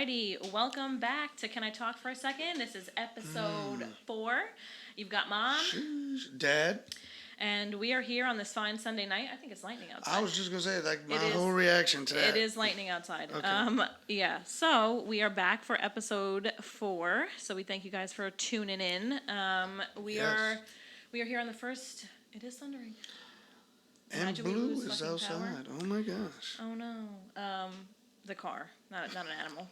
Alrighty, welcome back to Can I Talk for a Second? This is episode 4. You've got Mom. Sheesh. Dad. And we are here on this fine Sunday night. I think it's lightning outside. I was just going to say, like, my It is- whole reaction to that. It is lightning outside. Okay. So we are back for episode 4. So we thank you guys for tuning in. We are here on the first. It is thundering. And Imagine we Blue lose is fucking outside. power. Oh my gosh. Oh no. The car, not an animal.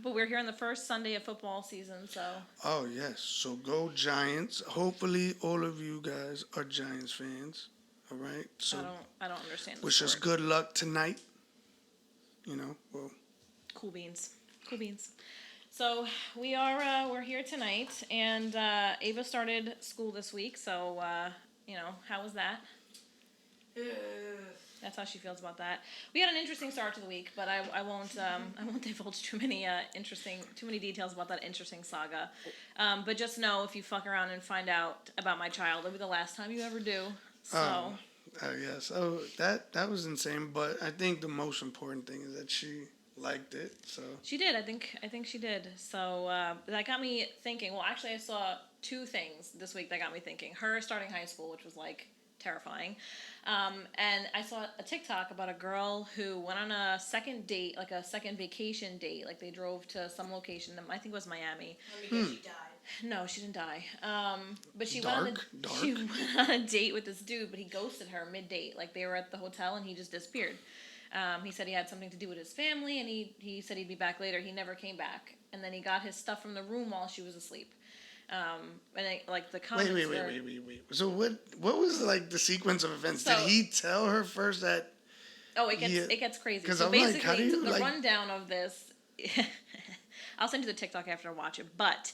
But we're here on the first Sunday of football season, so. Oh yes. So go Giants. Hopefully all of you guys are Giants fans. All right. So I don't understand. wish us good luck tonight. Well. Cool beans. So we're here tonight, and Ava started school this week. So how was that? That's how she feels about that. We had an interesting start to the week, but I won't divulge too many details about that interesting saga. But just know, if you fuck around and find out about my child, it'll be the last time you ever do. So. Yes. Oh, that was insane. But I think the most important thing is that she liked it. So. She did. I think she did. So that got me thinking. Well, actually, I saw 2 things this week that got me thinking. Her starting high school, which was like terrifying. And I saw a TikTok about a girl who went on a second date, like a second vacation date. Like they drove to some location. I think it was Miami. Let me guess, she died. No, she didn't die. But she Dark? she went on a date with this dude, but he ghosted her mid-date. Like they were at the hotel and he just disappeared. He said he had something to do with his family, and he said he'd be back later. He never came back. And then he got his stuff from the room while she was asleep. The comments Wait. So what was like the sequence of events? So, did he tell her first that? Oh, it gets crazy. So I'm basically, like, how do you, the rundown of this. I'll send you the TikTok after I watch it. But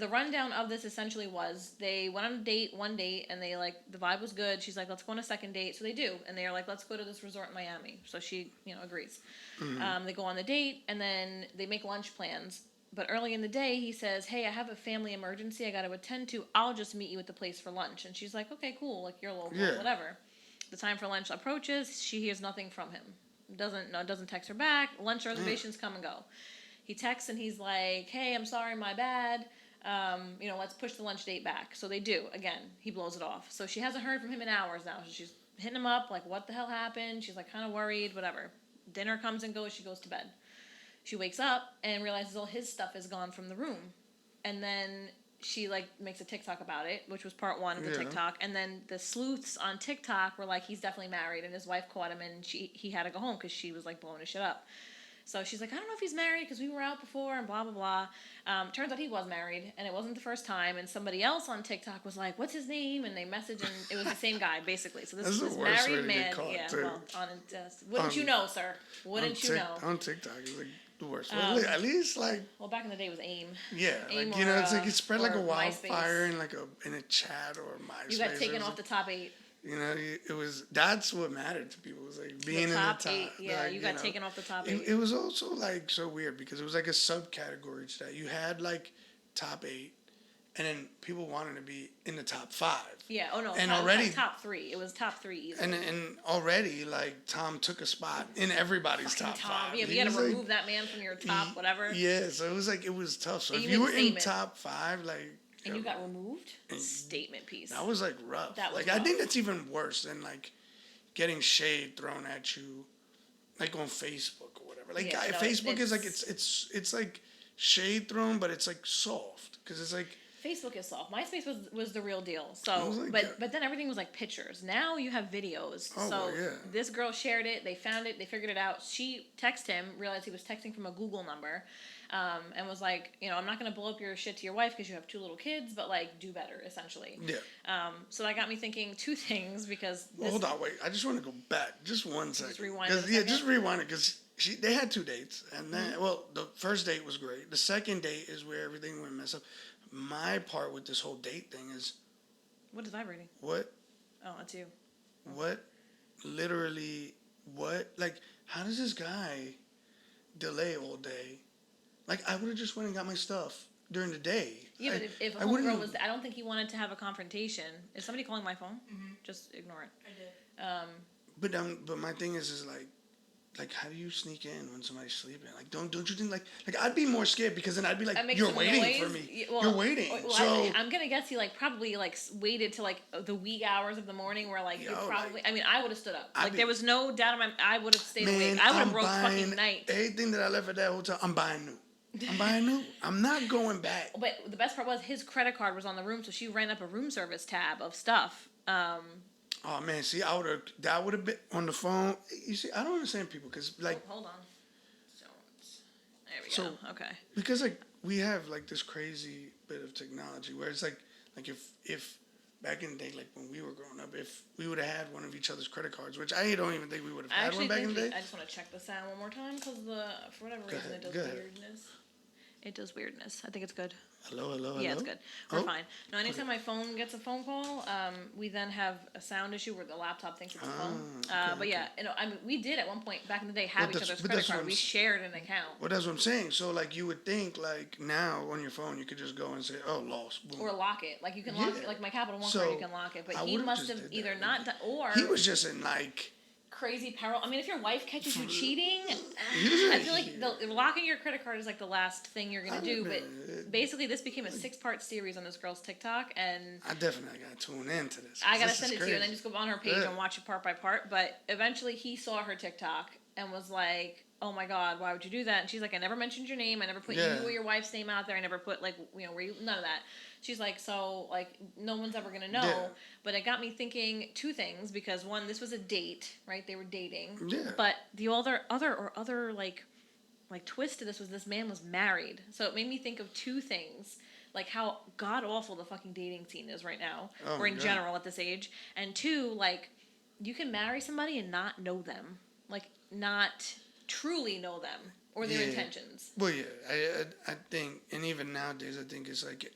the rundown of this essentially was they went on one date, and they the vibe was good. She's like, let's go on a second date. So they do, and they're like, let's go to this resort in Miami. So she agrees. Mm-hmm. They go on the date, and then they make lunch plans. But early in the day, he says, hey, I have a family emergency I got to attend to. I'll just meet you at the place for lunch. And she's like, okay, cool. Like, you're local, whatever. The time for lunch approaches. She hears nothing from him. Doesn't text her back. Lunch reservations come and go. He texts, and he's like, hey, I'm sorry, my bad. Let's push the lunch date back. So they do. Again, he blows it off. So she hasn't heard from him in hours now. So she's hitting him up, like, what the hell happened? She's, like, kind of worried, whatever. Dinner comes and goes. She goes to bed. She wakes up and realizes all his stuff is gone from the room. And then she, makes a TikTok about it, which was part 1 of the TikTok. And then the sleuths on TikTok were like, he's definitely married. And his wife caught him, and he had to go home because she was, blowing his shit up. So she's like, I don't know if he's married because we were out before and blah, blah, blah. Turns out he was married, and it wasn't the first time. And somebody else on TikTok was like, what's his name? And they messaged, and it was the same guy, basically. So this married man. Wouldn't you know, sir? Wouldn't you know? On TikTok, it's the worst. At least Well, back in the day it was AIM. Yeah, AIM it's like it spread like a wildfire MySpace. in a chat or MySpace. You got taken off the top 8. That's what mattered to people. It was like being in the top 8. Yeah, you got taken off the top 8. It was also so weird because it was like a subcategory to that. You had top 8, and then people wanted to be in the top 5. Yeah. Oh no. And already top 3. It was top 3 easily. And already Tom took a spot in everybody's top 5. Yeah, you got to remove that man from your top whatever. Yeah, so it was tough. So and if you were in top 5, and you got removed? Statement piece. That was rough. That was rough. I think that's even worse than getting shade thrown at you on Facebook or whatever. Facebook is it's shade thrown, but it's soft because it's Facebook is soft. MySpace was the real deal. So but then everything was pictures. Now you have videos. Oh, so yeah. This girl shared it, they found it, they figured it out. She texted him, realized he was texting from a Google number. And was like, I'm not going to blow up your shit to your wife because you have 2 little kids, but do better, essentially. Yeah. So that got me thinking 2 things because. Hold on, wait. I just want to go back just 1 second. Just rewind it. Just rewind it because they had 2 dates, and then the first date was great. The second date is where everything went mess up. My part with this whole date thing is. What is vibrating? What? Oh, that's you. What? Literally, what? How does this guy delay all day? I would have just went and got my stuff during the day. Yeah, but if a homegirl was, I don't think he wanted to have a confrontation. Is somebody calling my phone? Mm-hmm. Just ignore it. I did. But my thing is like, how do you sneak in when somebody's sleeping? Like, don't you think like I'd be more scared because then I'd be like, That makes you're some waiting noise. for me. Well, You're waiting. well, So I'm gonna guess he like probably like waited till like the wee hours of the morning where like you're probably. like, I mean, I would have stood up. Like be, there was no doubt in my. I would have stayed awake. man, I would have I'm broke buying fucking night. everything that I left at that hotel. I'm buying new. I'm buying new. I'm not going back. But the best part was his credit card was on the room, so she ran up a room service tab of stuff. Oh man, see, that would have been on the phone. You see, I don't understand people because like, hold on. There we go. Okay. Because like we have like this crazy bit of technology where it's like if back in the day, like when we were growing up, if we would have had one of each other's credit cards, which I don't even think we would have had one back in the day. I just want to check the sound one more time because for whatever reason it does weirdness. It does weirdness. I think it's good. Hello. Yeah, it's good. We're fine. No, anytime my phone gets a phone call, we then have a sound issue where the laptop thinks it's a phone. But yeah, I mean, we did at one point back in the day have each other's credit card. We shared an account. Well, that's what I'm saying. So like you would think like now on your phone you could just go and say, oh, lost. Boom. Or lock it. Like you can lock it. Like my Capital One card, you can lock it. But he must have either not done or he was just in like crazy peril. I mean, if your wife catches you cheating, I feel like locking your credit card is like the last thing you're gonna do. But basically, this became a 6-part series on this girl's TikTok, and I definitely gotta tune into this. I gotta send it to you, and then just go on her page and watch it part by part. But eventually, he saw her TikTok and was like, "Oh my God, why would you do that?" And she's like, "I never mentioned your name. I never put you or your wife's name out there. I never put like where you none of that." She's like, so, like, no one's ever going to know. Yeah. But it got me thinking two things, because one, this was a date, right? They were dating. Yeah. But the other like twist to this was this man was married. So it made me think of two things. Like how god-awful the fucking dating scene is right now. Or in general at this age. And two, like, you can marry somebody and not know them. Like, not truly know them. Or their intentions. Well, yeah. I think, and even nowadays, I think it's like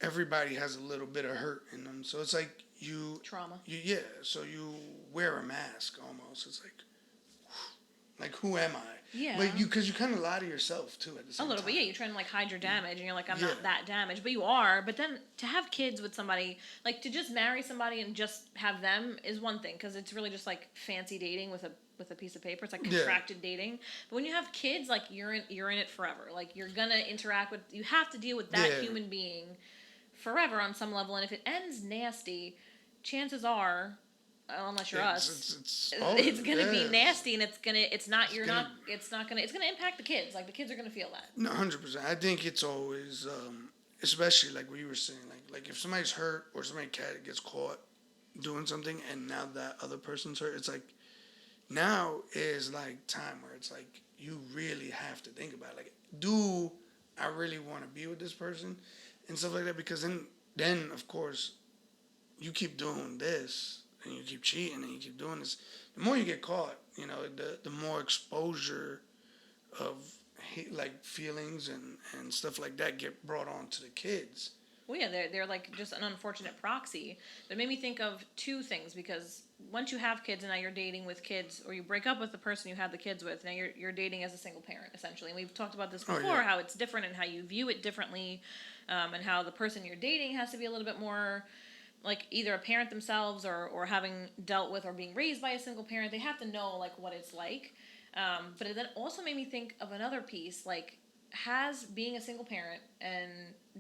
everybody has a little bit of hurt in them, so it's like trauma. So you wear a mask almost. It's like who am I? Yeah. But because you kind of lie to yourself too at the same a little time. bit. Yeah, you're trying to like hide your damage, and you're like, I'm not that damaged, but you are. But then to have kids with somebody, like to just marry somebody and just have them is one thing, because it's really just like fancy dating with a piece of paper. It's like contracted dating. But when you have kids, like you're in it forever. Like you're gonna interact with. You have to deal with that human being forever on some level, and if it ends nasty, chances are, unless you're us, it's gonna be nasty, and it's gonna impact the kids. Like the kids are gonna feel that. No, 100%. I think it's always, especially like what you were saying, like if somebody's hurt or somebody gets caught doing something, and now that other person's hurt, it's like now is like time where it's like you really have to think about it. Like, do I really want to be with this person? And stuff like that, because then of course you keep doing this and you keep cheating and you keep doing this. The more you get caught, the more exposure of like feelings and stuff like that get brought on to the kids. Well, yeah, they're like just an unfortunate proxy. But it made me think of two things, because once you have kids and now you're dating with kids, or you break up with the person you had the kids with, now you're dating as a single parent essentially. And we've talked about this before, how it's different and how you view it differently. And how the person you're dating has to be a little bit more like either a parent themselves or having dealt with or being raised by a single parent. They have to know like what it's like. But it then also made me think of another piece, like has being a single parent and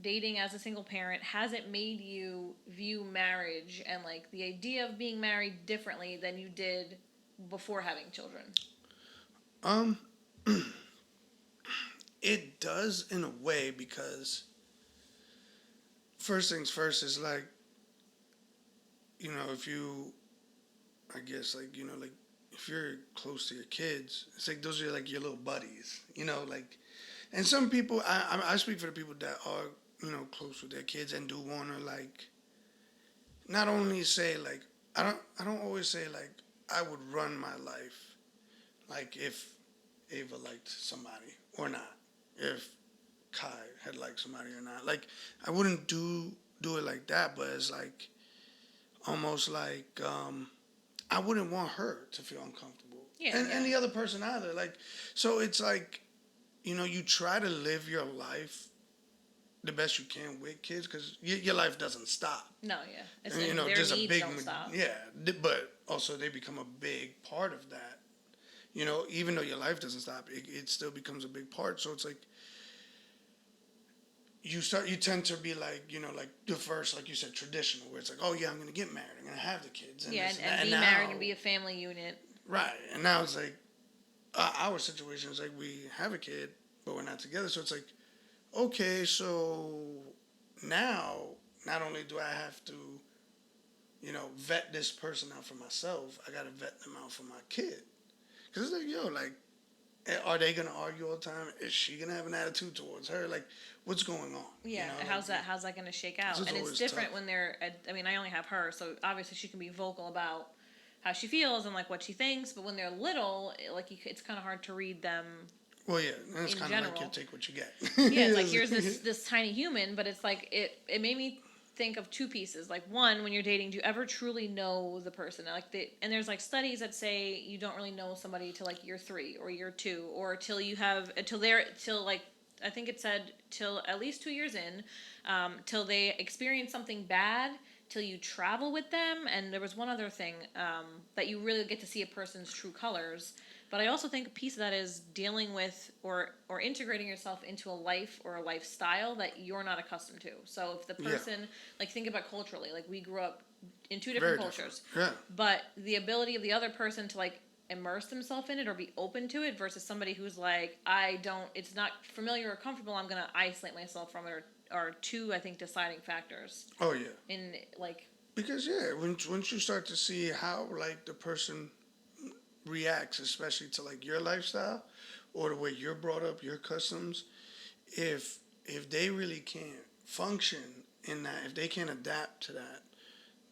dating as a single parent, has it made you view marriage and like the idea of being married differently than you did before having children? It does in a way, because first things first is like, if you, I guess like, like if you're close to your kids, it's like those are like your little buddies, like, and some people, I speak for the people that are, close with their kids and do want to like, not only say like, I don't always say like, I would run my life like if Ava liked somebody or not, if Kai had liked somebody or not. Like, I wouldn't do it like that, but it's like almost like I wouldn't want her to feel uncomfortable. And the other person either. Like, so it's like, you try to live your life the best you can with kids, because your life doesn't stop. No, yeah. It's their just needs a big don't stop. Yeah, but also they become a big part of that. even though your life doesn't stop, it still becomes a big part. So it's like you tend to be like, like the first, like you said, traditional, where it's like, oh yeah, I'm gonna get married, I'm gonna have the kids, and Yeah, this and and be now, married and be a family unit. right, and now it's like our situation is like we have a kid, but we're not together, so it's like, okay, so now not only do I have to, vet this person out for myself, I gotta vet them out for my kid, because it's like, yo, like, are they gonna argue all the time? Is she gonna have an attitude towards her? Like, what's going on? Yeah, how's that going to shake out? This is And it's always different tough. when they're. I mean, I only have her, so obviously she can be vocal about how she feels and like what she thinks. But when they're little, it's kind of hard to read them Well, yeah, and it's in kind of like you general. take what you get. Yeah, it's like here's this tiny human, but it's like it made me think of two pieces. Like one, when you're dating, do you ever truly know the person? And there's like studies that say you don't really know somebody till like year 3 or year 2 or till you have till like I think it said till at least 2 years in, till they experience something bad, till you travel with them, and there was one other thing that you really get to see a person's true colors. But I also think a piece of that is dealing with or integrating yourself into a life or a lifestyle that you're not accustomed to. So if the Yeah, person, like think about culturally, like we grew up in two different very different. cultures, Yeah, but the ability of the other person to like immerse themselves in it or be open to it versus somebody who's like, it's not familiar or comfortable, I'm gonna isolate myself from it, are two, I think, deciding factors oh yeah. in like. Because yeah, once you start to see how like the person reacts, especially to like your lifestyle or the way you're brought up, your customs, if they really can't function in that, if they can't adapt to that,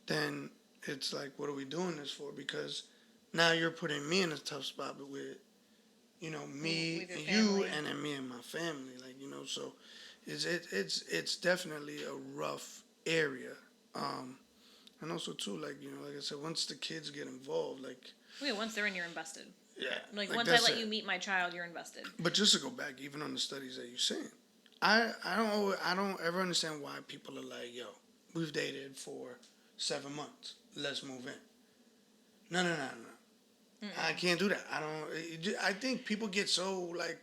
then it's like, what are we doing this for? Because now you're putting me in a tough spot, but with me With your and you, family. and then me and my family, like so it's definitely a rough area, and also too, like like I said, once the kids get involved, like Yeah, once they're in, you're invested. yeah, Like like once I that's let it. you meet my child, you're invested. But just to go back, even on the studies that you're saying, I don't ever understand why people are like, yo, we've dated for 7 months, let's move in. No, no, no, no. I Mm-mm. can't do that. I don't. I think people get so like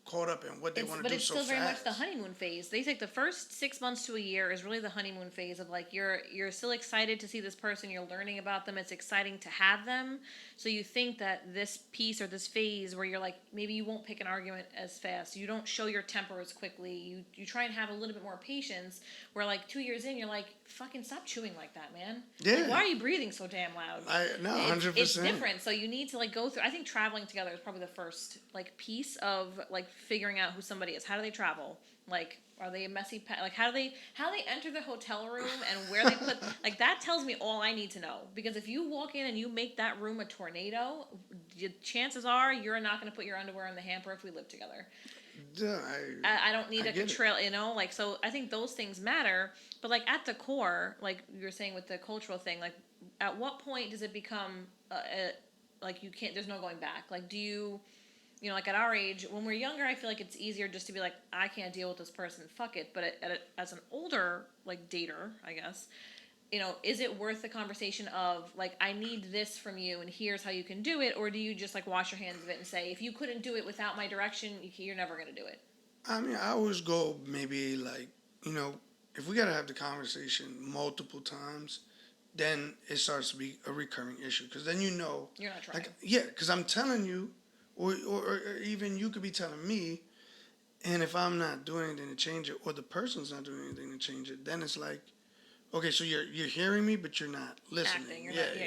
caught up in what they want to But do it's so still very much the fast. honeymoon phase. They think the first 6 months to a year is really the honeymoon phase of like you're still excited to see this person, you're learning about them, it's exciting to have them. So you think that this piece or this phase where you're like maybe you won't pick an argument as fast, you don't show your temper as quickly, you try and have a little bit more patience. Where like 2 years in, you're like fucking stop chewing like that, man. Like Yeah, why are you breathing so damn loud? I no, It's 100%. different, so you need to like go through. I think traveling together is probably the first like piece of like figuring out who somebody is. How do they travel? Like are they a messy like how they enter the hotel room and where they put like that tells me all I need to know, because if you walk in and you make that room a tornado, chances are you're not going to put your underwear in the hamper if we live together. Yeah, I don't need I a get it. trail, like, so I think those things matter. But like at the core, like you were saying with the cultural thing, like at what point does it become like you can't, there's no going back? Like do you, like at our age, when we're younger, I feel like it's easier just to be like, I can't deal with this person, fuck it. But as an older like dater, I guess, is it worth the conversation of like, I need this from you and here's how you can do it? Or do you just like wash your hands of it and say, if you couldn't do it without my direction, you're never going to do it? I mean, I always go maybe like if we gotta have the conversation multiple times, then it starts to be a recurring issue. Because then You're not trying. like yeah, because I'm telling you, or even you could be telling me, and if I'm not doing anything to change it, or the person's not doing anything to change it, then it's like, okay, so you're hearing me, but you're not Acting. listening. You're Yeah, not. Yeah,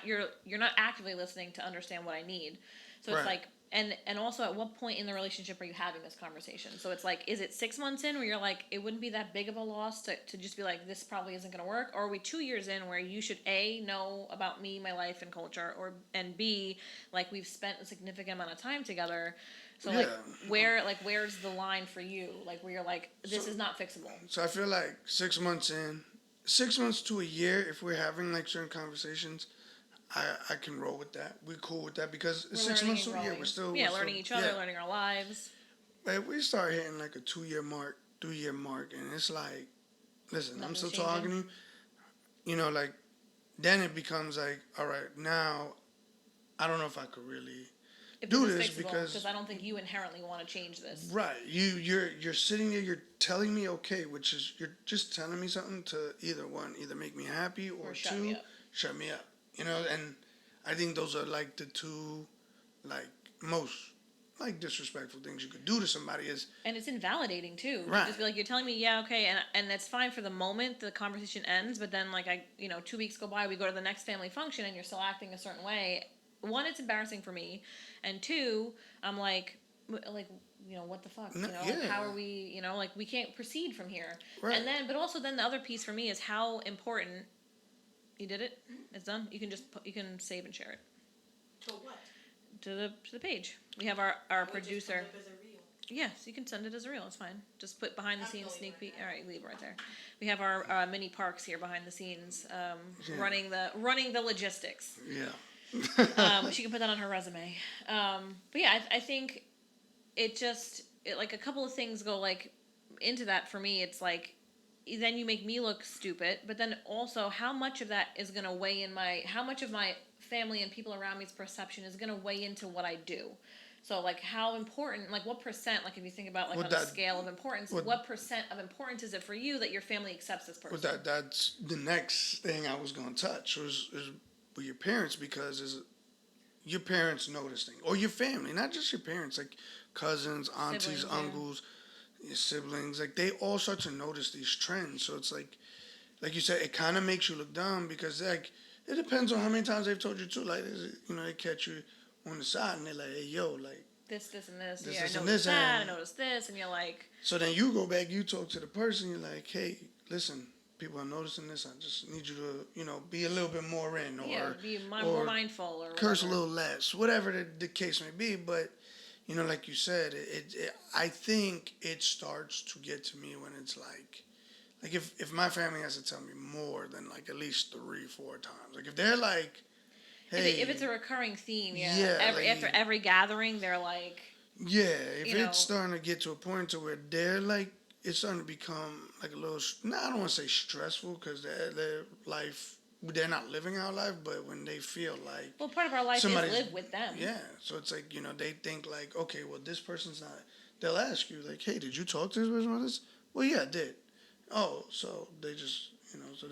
yeah, you're not actively listening to understand what I need. So it's right. like, and also at what point in the relationship are you having this conversation? So it's like, is it 6 months in where you're like, it wouldn't be that big of a loss to just be like, this probably isn't going to work, or are we 2 years in where you should A, know about me, my life and culture, or and B, like we've spent a significant amount of time together. So Yeah. where's the line for you? Like where you're like, So this is not fixable. so I feel like 6 months in, 6 months to a year, if we're having like certain conversations, I can roll with that. We're cool with that because We're six learning months and to a year, growing. we're Yeah, still, learning each yeah. other, learning our lives. But if we start hitting like a 2 year mark, 3 year mark, and it's like, listen, I'm Nothing's still talking changing. to you, like, then it becomes like, all right, now I don't know if I could really if do this is this fixable, because I don't think you inherently want to change this. right, you're sitting there, you're telling me okay, which is you're just telling me something to either one, either make me happy or shut me two, up. shut me up. You know, and I think those are like the two like most like disrespectful things you could do to somebody is and it's invalidating too. right. Just be like, you're telling me, yeah, okay, and that's fine for the moment. The conversation ends, but then like 2 weeks go by, we go to the next family function, and you're still acting a certain way. One, it's embarrassing for me, and two, I'm like, what the fuck, No, like how yeah, are we, like we can't proceed from here. right. And then, but also then the other piece for me is how important. You did it. It's done. You can save and share it. To what? To the page. We have our producer. Just put it as a reel. Yes, you can send it as a reel. It's fine. Just put behind the I'm scenes going sneak right peek. now. All right, leave it right there. We have our mini parks here behind the scenes, Yeah. running the logistics. Yeah. She can put that on her resume. But yeah, I think it like a couple of things go like into that for me. It's like then you make me look stupid, but then also how much of that is going to weigh in how much of my family and people around me's perception is going to weigh into what I do. So like how important, like what percent, like if you think about like on a scale of importance, what percent of importance is it for you that your family accepts this person? Well, that's the next thing I was going to touch was with your parents, because is your parents notice things, or your family, not just your parents, like cousins, aunties, Siblings, uncles, your siblings, like they all start to notice these trends. So it's like you said, it kind of makes you look dumb because like it depends on how many times they've told you to. Like they catch you on the side and they're like, hey yo, like this and this. this, Yeah, this, I and noticed this, that. and I noticed this, and you're like. so then you go back, you talk to the person, you're like, hey, listen, people are noticing this. I just need you to, be a little bit more in, or be more mindful, or curse whatever. a little less, whatever the case may be. But like you said, I think it starts to get to me when it's like if my family has to tell me more than like at least 3-4 times, like if they're like, hey, if it's a recurring theme, after like, every gathering, they're like, yeah, if it's starting to get to a point to where they're like, it's starting to become like a little, no, I don't want to say stressful, because their life, they're not living our life, but when they feel like, well, part of our life is live with them. Yeah, so it's like, they think like, okay, well, this person's not, they'll ask you like, hey, did you talk to this person about this? Well, yeah, I did. Oh, so they just, so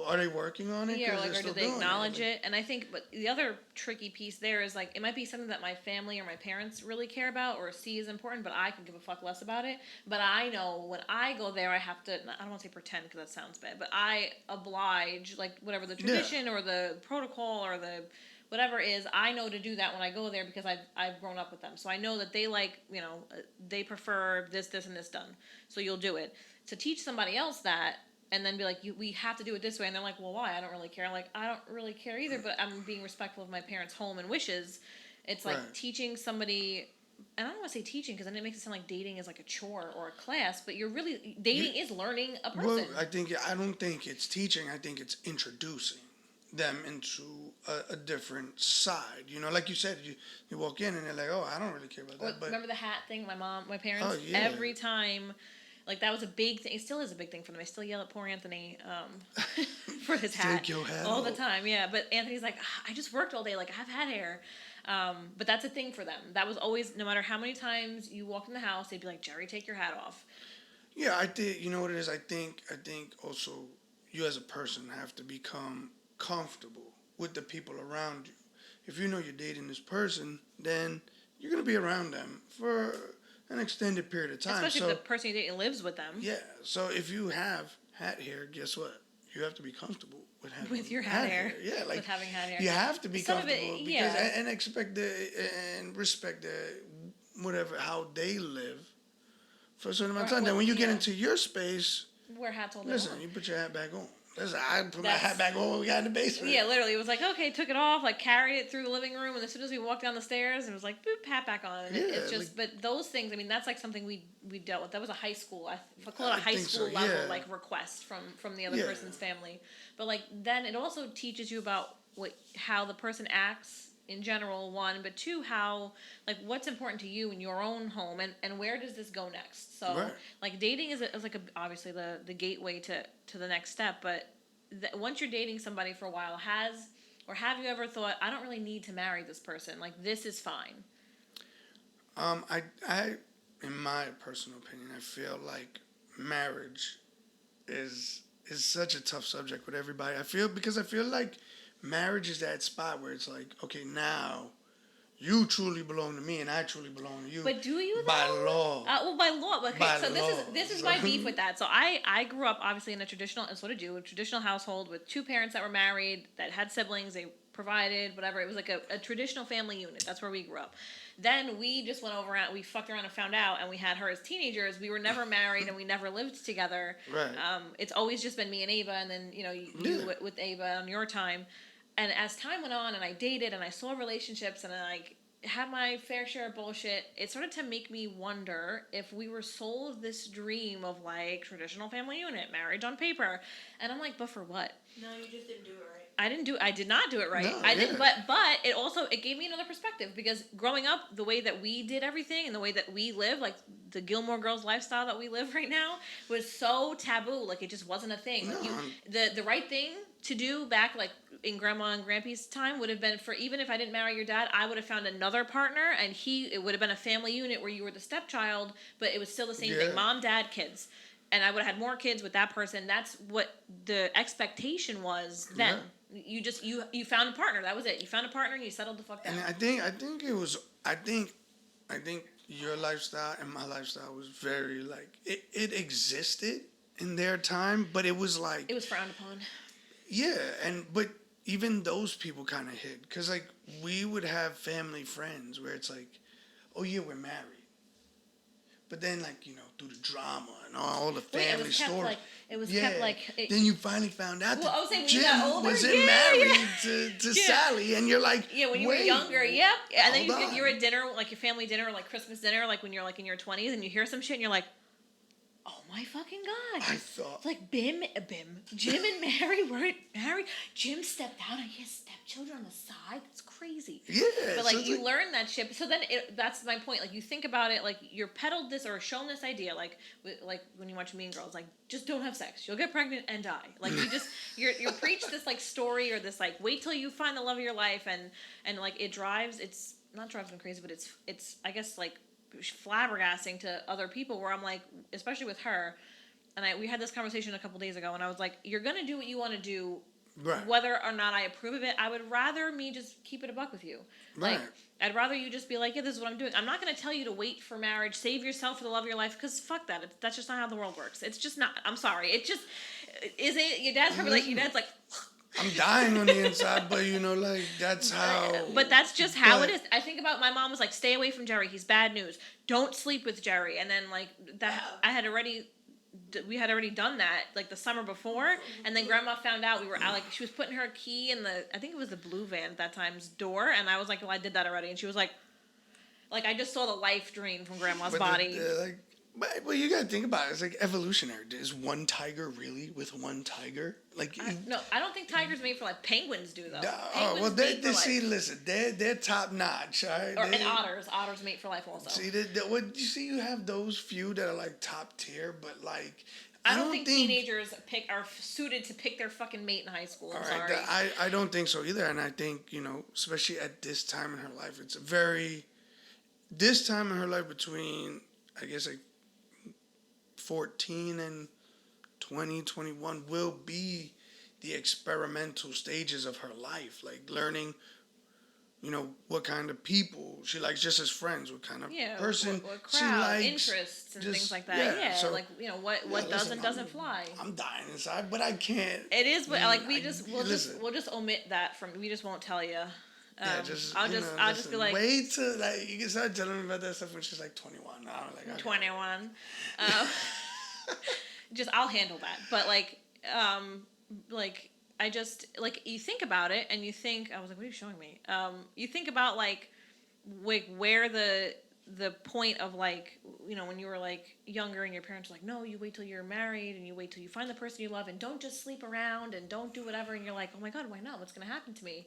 are they working on it? Yeah, or do they acknowledge it? And I think, but the other tricky piece there is like, it might be something that my family or my parents really care about or see as important, but I can give a fuck less about it. But I know when I go there, I have to, I don't want to say pretend because that sounds bad, but I oblige, like whatever the tradition or the protocol or the whatever is, I know to do that when I go there because I've grown up with them. So I know that they like, they prefer this, and this done. So you'll do it. To teach somebody else that, and then be like, we have to do it this way. And they're like, well, why? I don't really care. I'm like, I don't really care either, but I'm being respectful of my parents' home and wishes. It's like teaching somebody, and I don't want to say teaching because then it makes it sound like dating is like a chore or a class, but dating is learning a person. Well, I don't think it's teaching. I think it's introducing them into a different side. Like you said, you walk in and they're like, oh, I don't really care about that. But remember the hat thing? My parents, every time. Like, that was a big thing. It still is a big thing for them. I still yell at poor Anthony for his hat. Take your hat all off. the time, yeah. But Anthony's like, I just worked all day. Like, I have hat hair. But that's a thing for them. That was always, no matter how many times you walked in the house, they'd be like, Jerry, take your hat off. Yeah, I think, you know what it is? I think also you as a person have to become comfortable with the people around you. If you know you're dating this person, then you're going to be around them for an extended period of time. Especially if the person you're dating lives with them. Yeah. So if you have hat hair, guess what? You have to be comfortable with having with your hat hair. Yeah, like with having hat hair. You have to be comfortable because and expect and respect whatever how they live for a certain amount of time. Then when you get into your space, wear hats all day listen, long. You put your hat back on. I put my hat back on when we got in the basement. Yeah, literally. It was like, okay, took it off, like carried it through the living room, and as soon as we walked down the stairs, it was like, boop, hat back on. And it's just, but those things, I mean, that's like something we dealt with. That was a high school, I call it a high school level, like request from the other person's family. But like, then it also teaches you about how the person acts in general, one, but two, how, like, what's important to you in your own home, and where does this go next? So, like, dating is like obviously the gateway to the next step, but once you're dating somebody for a while, have you ever thought, I don't really need to marry this person, like, this is fine? I, in my personal opinion, I feel like marriage is such a tough subject with everybody. I feel like marriage is that spot where it's like, okay, now you truly belong to me, and I truly belong to you. But do you by though? law? Well, by law. Okay, By so law. this is So, my beef with that. So I grew up obviously in a traditional, and so did you, a traditional household with two parents that were married, that had siblings, they provided whatever. It was like a traditional family unit. That's where we grew up. Then we just went over and we fucked around and found out, and we had her as teenagers. We were never married, and we never lived together. Right. It's always just been me and Ava, and then you Yeah. with Ava on your time. And as time went on, and I dated, and I saw relationships, and I like had my fair share of bullshit, it started to make me wonder if we were sold this dream of like traditional family unit, marriage on paper. And I'm like, but for what? No, you just didn't do it right. I did not do it right. No, I did, yeah. but it also it gave me another perspective, because growing up, the way that we did everything and the way that we live, like the Gilmore Girls lifestyle that we live right now, was so taboo. Like it just wasn't a thing. Like the right thing to do back like in Grandma and Grampy's time would have been, for even if I didn't marry your dad, I would have found another partner, and it would have been a family unit where you were the stepchild, but it was still the same thing: mom, dad, kids. And I would have had more kids with that person. That's what the expectation was then. Yeah. You found a partner. That was it. You found a partner and you settled the fuck down. And I think it was I think your lifestyle and my lifestyle was very like it existed in their time, but it was like it was frowned upon. Yeah, but even those people kind of hid, because like we would have family friends where it's like, oh yeah, we're married. But then, like, through the drama and all the family stories. Then you finally found out that Jim wasn't married to Sally, and you're like, when you were younger, and then you're at dinner, like your family dinner, like Christmas dinner, like when you're like in your 20s, and you hear some shit, and you're like, oh my fucking god! I thought it's like Jim and Mary weren't married. Jim stepped down, and he has stepchildren on the side. That's crazy. Yeah, but like you learn that shit. So then that's my point. Like you think about it, like you're peddled this or shown this idea, like when you watch Mean Girls, like just don't have sex, you'll get pregnant and die. Like you just you're preached this like story, or this like wait till you find the love of your life, and like it drives. It's not drives me crazy, but it's I guess like flabbergasting to other people, where I'm like, especially with her, and we had this conversation a couple days ago, and I was like, you're gonna do what you want to do, right, whether or not I approve of it. I would rather me just keep it a buck with you, right? Like I'd rather you just be like, yeah, this is what I'm doing. I'm not gonna tell you to wait for marriage, save yourself for the love of your life, because fuck that. That's just not how the world works. It's just not. I'm sorry. It just is it. Your dad's probably like, your dad's like, I'm dying on the inside, but like that's how. But that's just how it is. I think about my mom was like, stay away from Jerry. He's bad news. Don't sleep with Jerry. And then like that, we had already done that like the summer before, and then Grandma found out we were out. Like she was putting her key in I think it was the blue van at that time's door, and I was like, well, I did that already, and she was like I just saw the life drain from Grandma's body. But you gotta think about it. It's like evolutionary. Is one tiger really with one tiger? Like no, I don't think tigers made for life. Penguins do though. Listen, they're top notch. Right? And otters mate for life also. See, you have those few that are like top tier, but like I don't think teenagers are suited to pick their fucking mate in high school. I'm sorry. I don't think so either, and I think especially at this time in her life, this time in her life between I guess like 14 and 20, 21 will be the experimental stages of her life, like learning, what kind of people she likes just as friends, what kind of person what crowd, she likes, interests and things like that. Yeah, so, like what doesn't fly. I'm dying inside, but I can't. It is, but like we'll just omit that from. We just won't tell you. I'll just be like, wait till like you can start telling me about that stuff when she's like 21. I'm like, okay. 21. I'll handle that. But like I just like you think about it and you think I was like, what are you showing me? You think about like where the point of like when you were like younger and your parents were like, no, you wait till you're married and you wait till you find the person you love and don't just sleep around and don't do whatever, and you're like, oh my god, why not? What's gonna happen to me?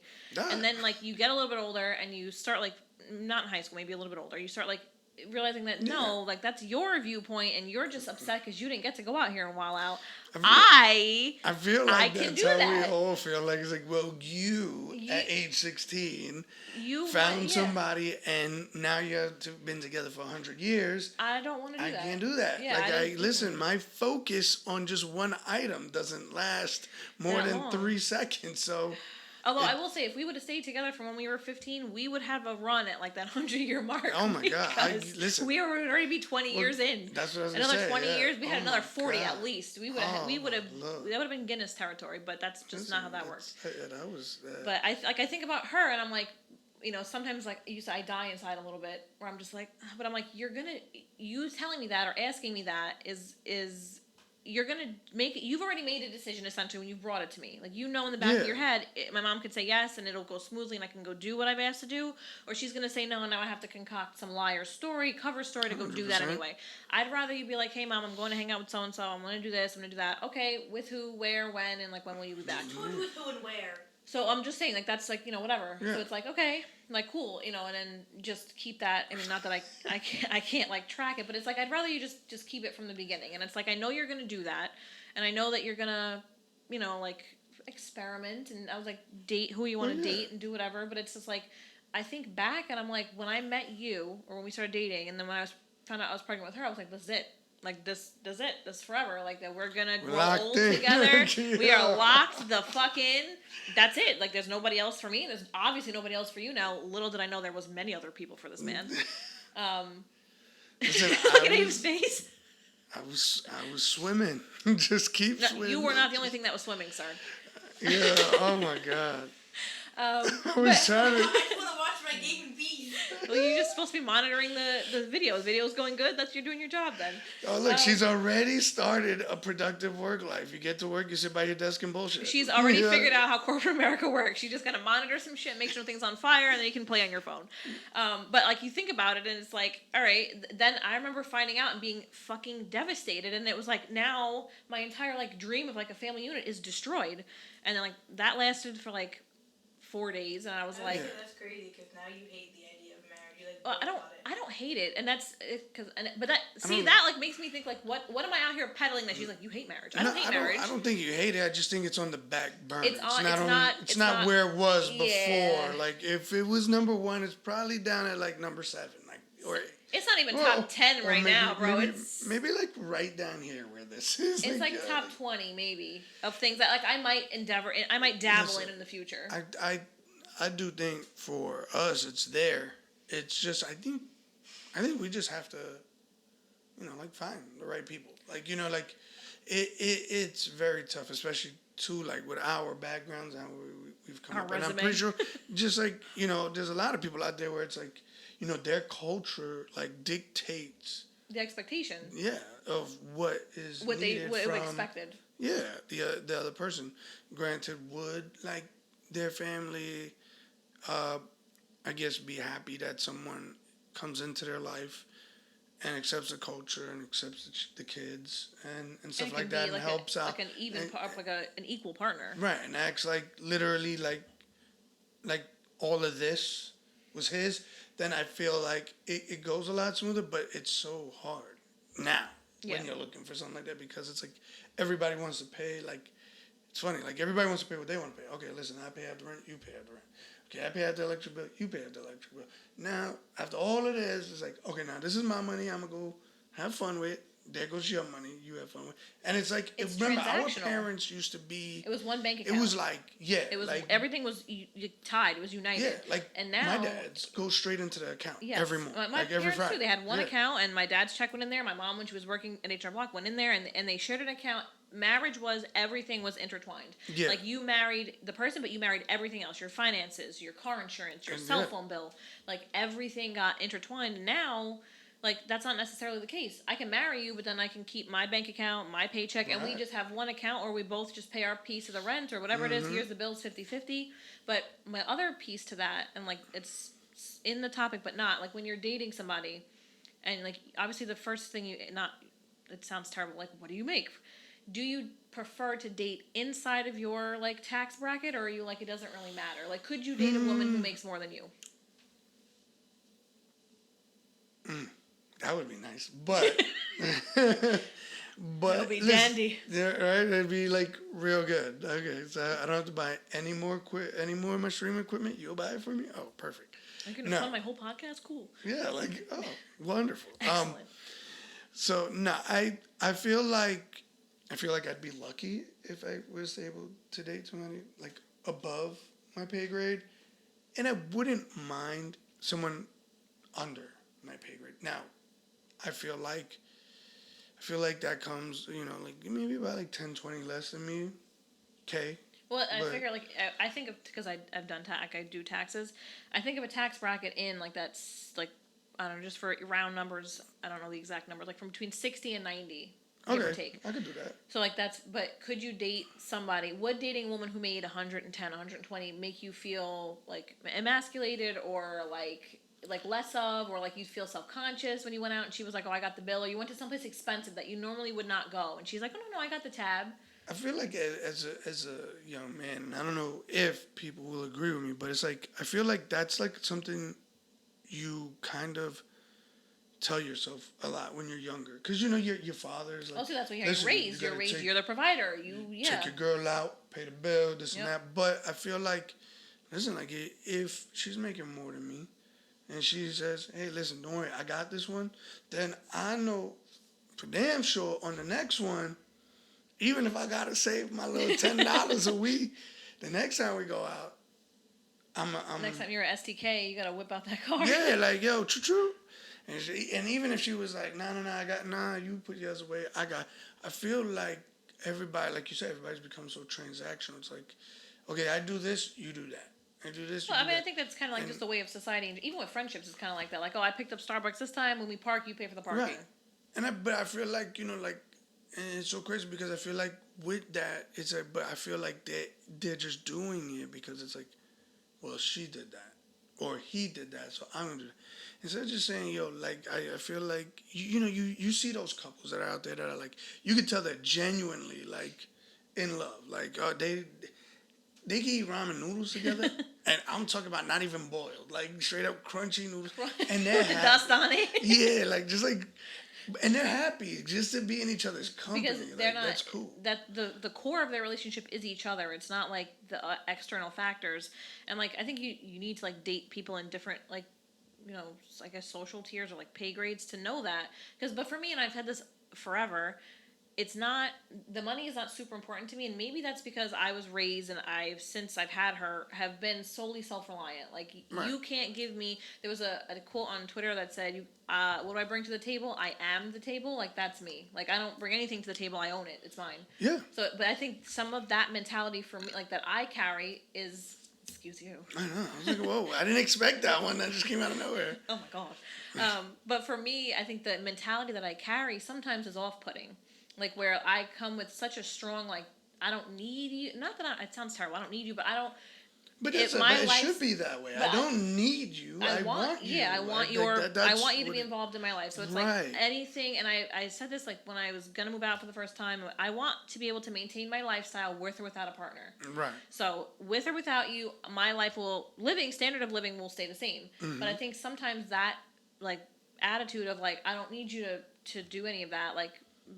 And then like you get a little bit older and you start like not in high school, maybe a little bit older, you start like realizing that no, like that's your viewpoint, and you're just upset because you didn't get to go out here and while out. I feel I like can that's do how we that. all feel. Like it's like, well, you at age 16 found somebody, and now you've been together for 100 years. I don't want to do that. I can't do that. Yeah, like, listen, my focus on just one item doesn't last more than 3 seconds. So. Although I will say, if we would have stayed together from when we were 15, we would have a run at like that 100-year mark. Oh my God! Listen, we would already be 20 years in. That's what I was another gonna say. 20 Yeah. years, we had another 40 at least. We would have. Look. That would have been Guinness territory, but that's just not how that works. That was. But I think about her, and I'm like, sometimes like you said, I die inside a little bit, where I'm just like, but I'm like, you telling me that or asking me that is. You're going to make it, you've already made a decision essentially when you brought it to me. Like, in the back of your head, my mom could say yes and it'll go smoothly and I can go do what I've asked to do. Or she's going to say no and now I have to concoct some liar story, cover story to go 100%. Do that anyway. I'd rather you be like, hey mom, I'm going to hang out with so-and-so. I'm going to do this. I'm going to do that. Okay, with who, where, when, and like when will you be back? With who and where? So I'm just saying, like, that's like, whatever. Yeah. So it's like, okay, like, cool, and then just keep that. I mean, not that I can't like track it, but it's like, I'd rather you just keep it from the beginning. And it's like, I know you're going to do that. And I know that you're going to, like, experiment. And I was like, date who you want to date and do whatever. But it's just like, I think back and I'm like, when I met you or when we started dating, and then when I found out I was pregnant with her, I was like, this is it. Like, this is it. This is forever. Like, that we're gonna grow old together. We are locked the fuck in. That's it. Like, there's nobody else for me. There's obviously nobody else for you. Now, little did I know there was many other people for this man. Listen, look at his face. I was swimming. Just keep swimming. You were not the only thing that was swimming, sir. Yeah. Oh my God. I was trying to. I just want to watch my game in peace. Well, you're just supposed to be monitoring the videos. Videos going good. You're doing your job then. Oh look, she's already started a productive work life. You get to work, you sit by your desk and bullshit. She's already figured out how corporate America works. She just gotta monitor some shit, make sure things on fire, and then you can play on your phone. But like you think about it, and it's like, all right. Then I remember finding out and being fucking devastated, and it was like now my entire like dream of like a family unit is destroyed, and then like that lasted for like 4 days, and I was like, that's crazy because now you hate the idea of marriage. You like, well, I don't hate it, and that's but that like makes me think like what am I out here peddling that she's like you hate marriage? I don't hate marriage. I don't think you hate it. I just think it's on the back burner. It's not where it was before. Like if it was number 1, it's probably down at like number 7. Like or it's not even top 10 right now, bro. Maybe like right down here where this is. It's like top 20 maybe of things that like I might dabble in the future. I do think for us it's there. It's just I think we just have to like find the right people. Like like it's very tough, especially too like with our backgrounds and how we've come up. Resume. And I'm pretty sure just like there's a lot of people out there where it's like their culture like dictates the expectation. Yeah, of what is what needed what from, expected. Yeah, the other person. Granted, would like their family, I guess, be happy that someone comes into their life and accepts the culture and accepts the kids and stuff like that, and helps out like an equal partner. Right, and acts like literally like all of this was his. Then I feel like it goes a lot smoother, but it's so hard now when you're looking for something like that because it's like everybody wants to pay. Like it's funny, like everybody wants to pay what they want to pay. Okay, listen, I pay half the rent, you pay half the rent. Okay, I pay half the electric bill, you pay half the electric bill. Now after all of this, it's like okay, now this is my money. I'm gonna go have fun with. There goes your money. You have fun with. And it's like remember our parents used to be. It was one bank account. It was like It was like, everything was tied. It was united. Yeah, like and now my dad's go straight into the account every month. My like every Friday. Too. They had one account, and my dad's check went in there. My mom, when she was working at HR Block, went in there, and they shared an account. Marriage was everything was intertwined. Yeah. Like you married the person, but you married everything else: your finances, your car insurance, your cell phone bill. Like everything got intertwined. And now. Like, that's not necessarily the case. I can marry you, but then I can keep my bank account, my paycheck, and we just have one account, or we both just pay our piece of the rent, or whatever it is. Here's the bills, 50-50. But my other piece to that, and, like, it's in the topic, but not, like, when you're dating somebody, and, like, obviously the first thing it sounds terrible, like, what do you make? Do you prefer to date inside of your, like, tax bracket, or are you, like, it doesn't really matter? Like, could you date a woman who makes more than you? That would be nice, but but It'll be listen, dandy. yeah, right. It'd be like real good. Okay, so I don't have to buy any more of my streaming equipment. You'll buy it for me. Oh, perfect. I'm gonna No, fund my whole podcast. Cool. yeah, like oh, wonderful. Excellent. So no, I feel like I'd be lucky if I was able to date somebody like above my pay grade, and I wouldn't mind someone under my pay grade. Now, I feel like that comes, like maybe about like 10, 20 less than me. Okay. Well, I But figure like I think of because I've done I do taxes. I think of a tax bracket in like that's like I don't know, just for round numbers. I don't know the exact number, like from between 60 and 90, give or okay, take. I could do that. So like that's but could you date somebody? Would dating a woman who made 110, 120 make you feel like emasculated or like less of, or like you feel self-conscious when you went out and she was like, oh, I got the bill, or you went to someplace expensive that you normally would not go and she's like, oh no, I got the tab. I feel like as a young man, and I don't know if people will agree with me, but it's like I feel like that's like something you kind of tell yourself a lot when you're younger, because your father's like, Also, that's what you're listen, raised. You're raised. You're the provider. Yeah. take your girl out, pay the bill, this and Yep. that. But I feel like, listen, like if she's making more than me, and she says, hey, listen, don't worry, I got this one, then I know for damn sure on the next one, even if I gotta save my little $10 a week, the next time we go out, I'm Next time you're at STK, you gotta whip out that card. yeah, like yo, true. And even if she was like, you put yours away, I feel like everybody, like you said, everybody's become so transactional. It's like, okay, I do this, you do that. I do this. Well, You I do mean, I that. think that's kind of like just the way of society. And even with friendships, it's kind of like that. Like, oh, I picked up Starbucks this time. When we park, you pay for the parking. Right. But I feel like like, and it's so crazy because I feel like with that, it's like, but I feel like they're just doing it because it's like, well, she did that, or he did that, so I'm gonna do that. Instead of just saying, yo, like I feel like you see those couples that are out there that are like, you can tell they're genuinely like in love, like they can eat ramen noodles together, and I'm talking about not even boiled, like straight up crunchy noodles, and they're With the dust on it. yeah, like just like, and they're happy just to be in each other's company. Because they're like, not. That's cool. That the core of their relationship is each other. It's not like the external factors. And like I think you need to like date people in different like I guess social tiers or like pay grades to know that. But for me, and I've had this forever, it's not, the money is not super important to me, and maybe that's because I was raised and since I've had her, have been solely self-reliant. Like, Right. you can't give me, there was a quote on Twitter that said, what do I bring to the table? I am the table. Like, that's me. Like, I don't bring anything to the table. I own it. It's mine. Yeah. So, but I think some of that mentality for me, like, that I carry is, excuse you. I know. I was like, whoa, I didn't expect that one. That just came out of nowhere. Oh my gosh. But for me, I think the mentality that I carry sometimes is off-putting. Like, where I come with such a strong, like, I don't need you. Not that it sounds terrible. I don't need you, but I don't. But it should be that way. I don't need you. I want you. Yeah, I want I want you to be involved in my life. So it's Right. like anything, and I said this like when I was gonna move out for the first time. I want to be able to maintain my lifestyle with or without a partner. Right. So with or without you, my standard of living will stay the same. Mm-hmm. But I think sometimes that like attitude of like I don't need you to do any of that, like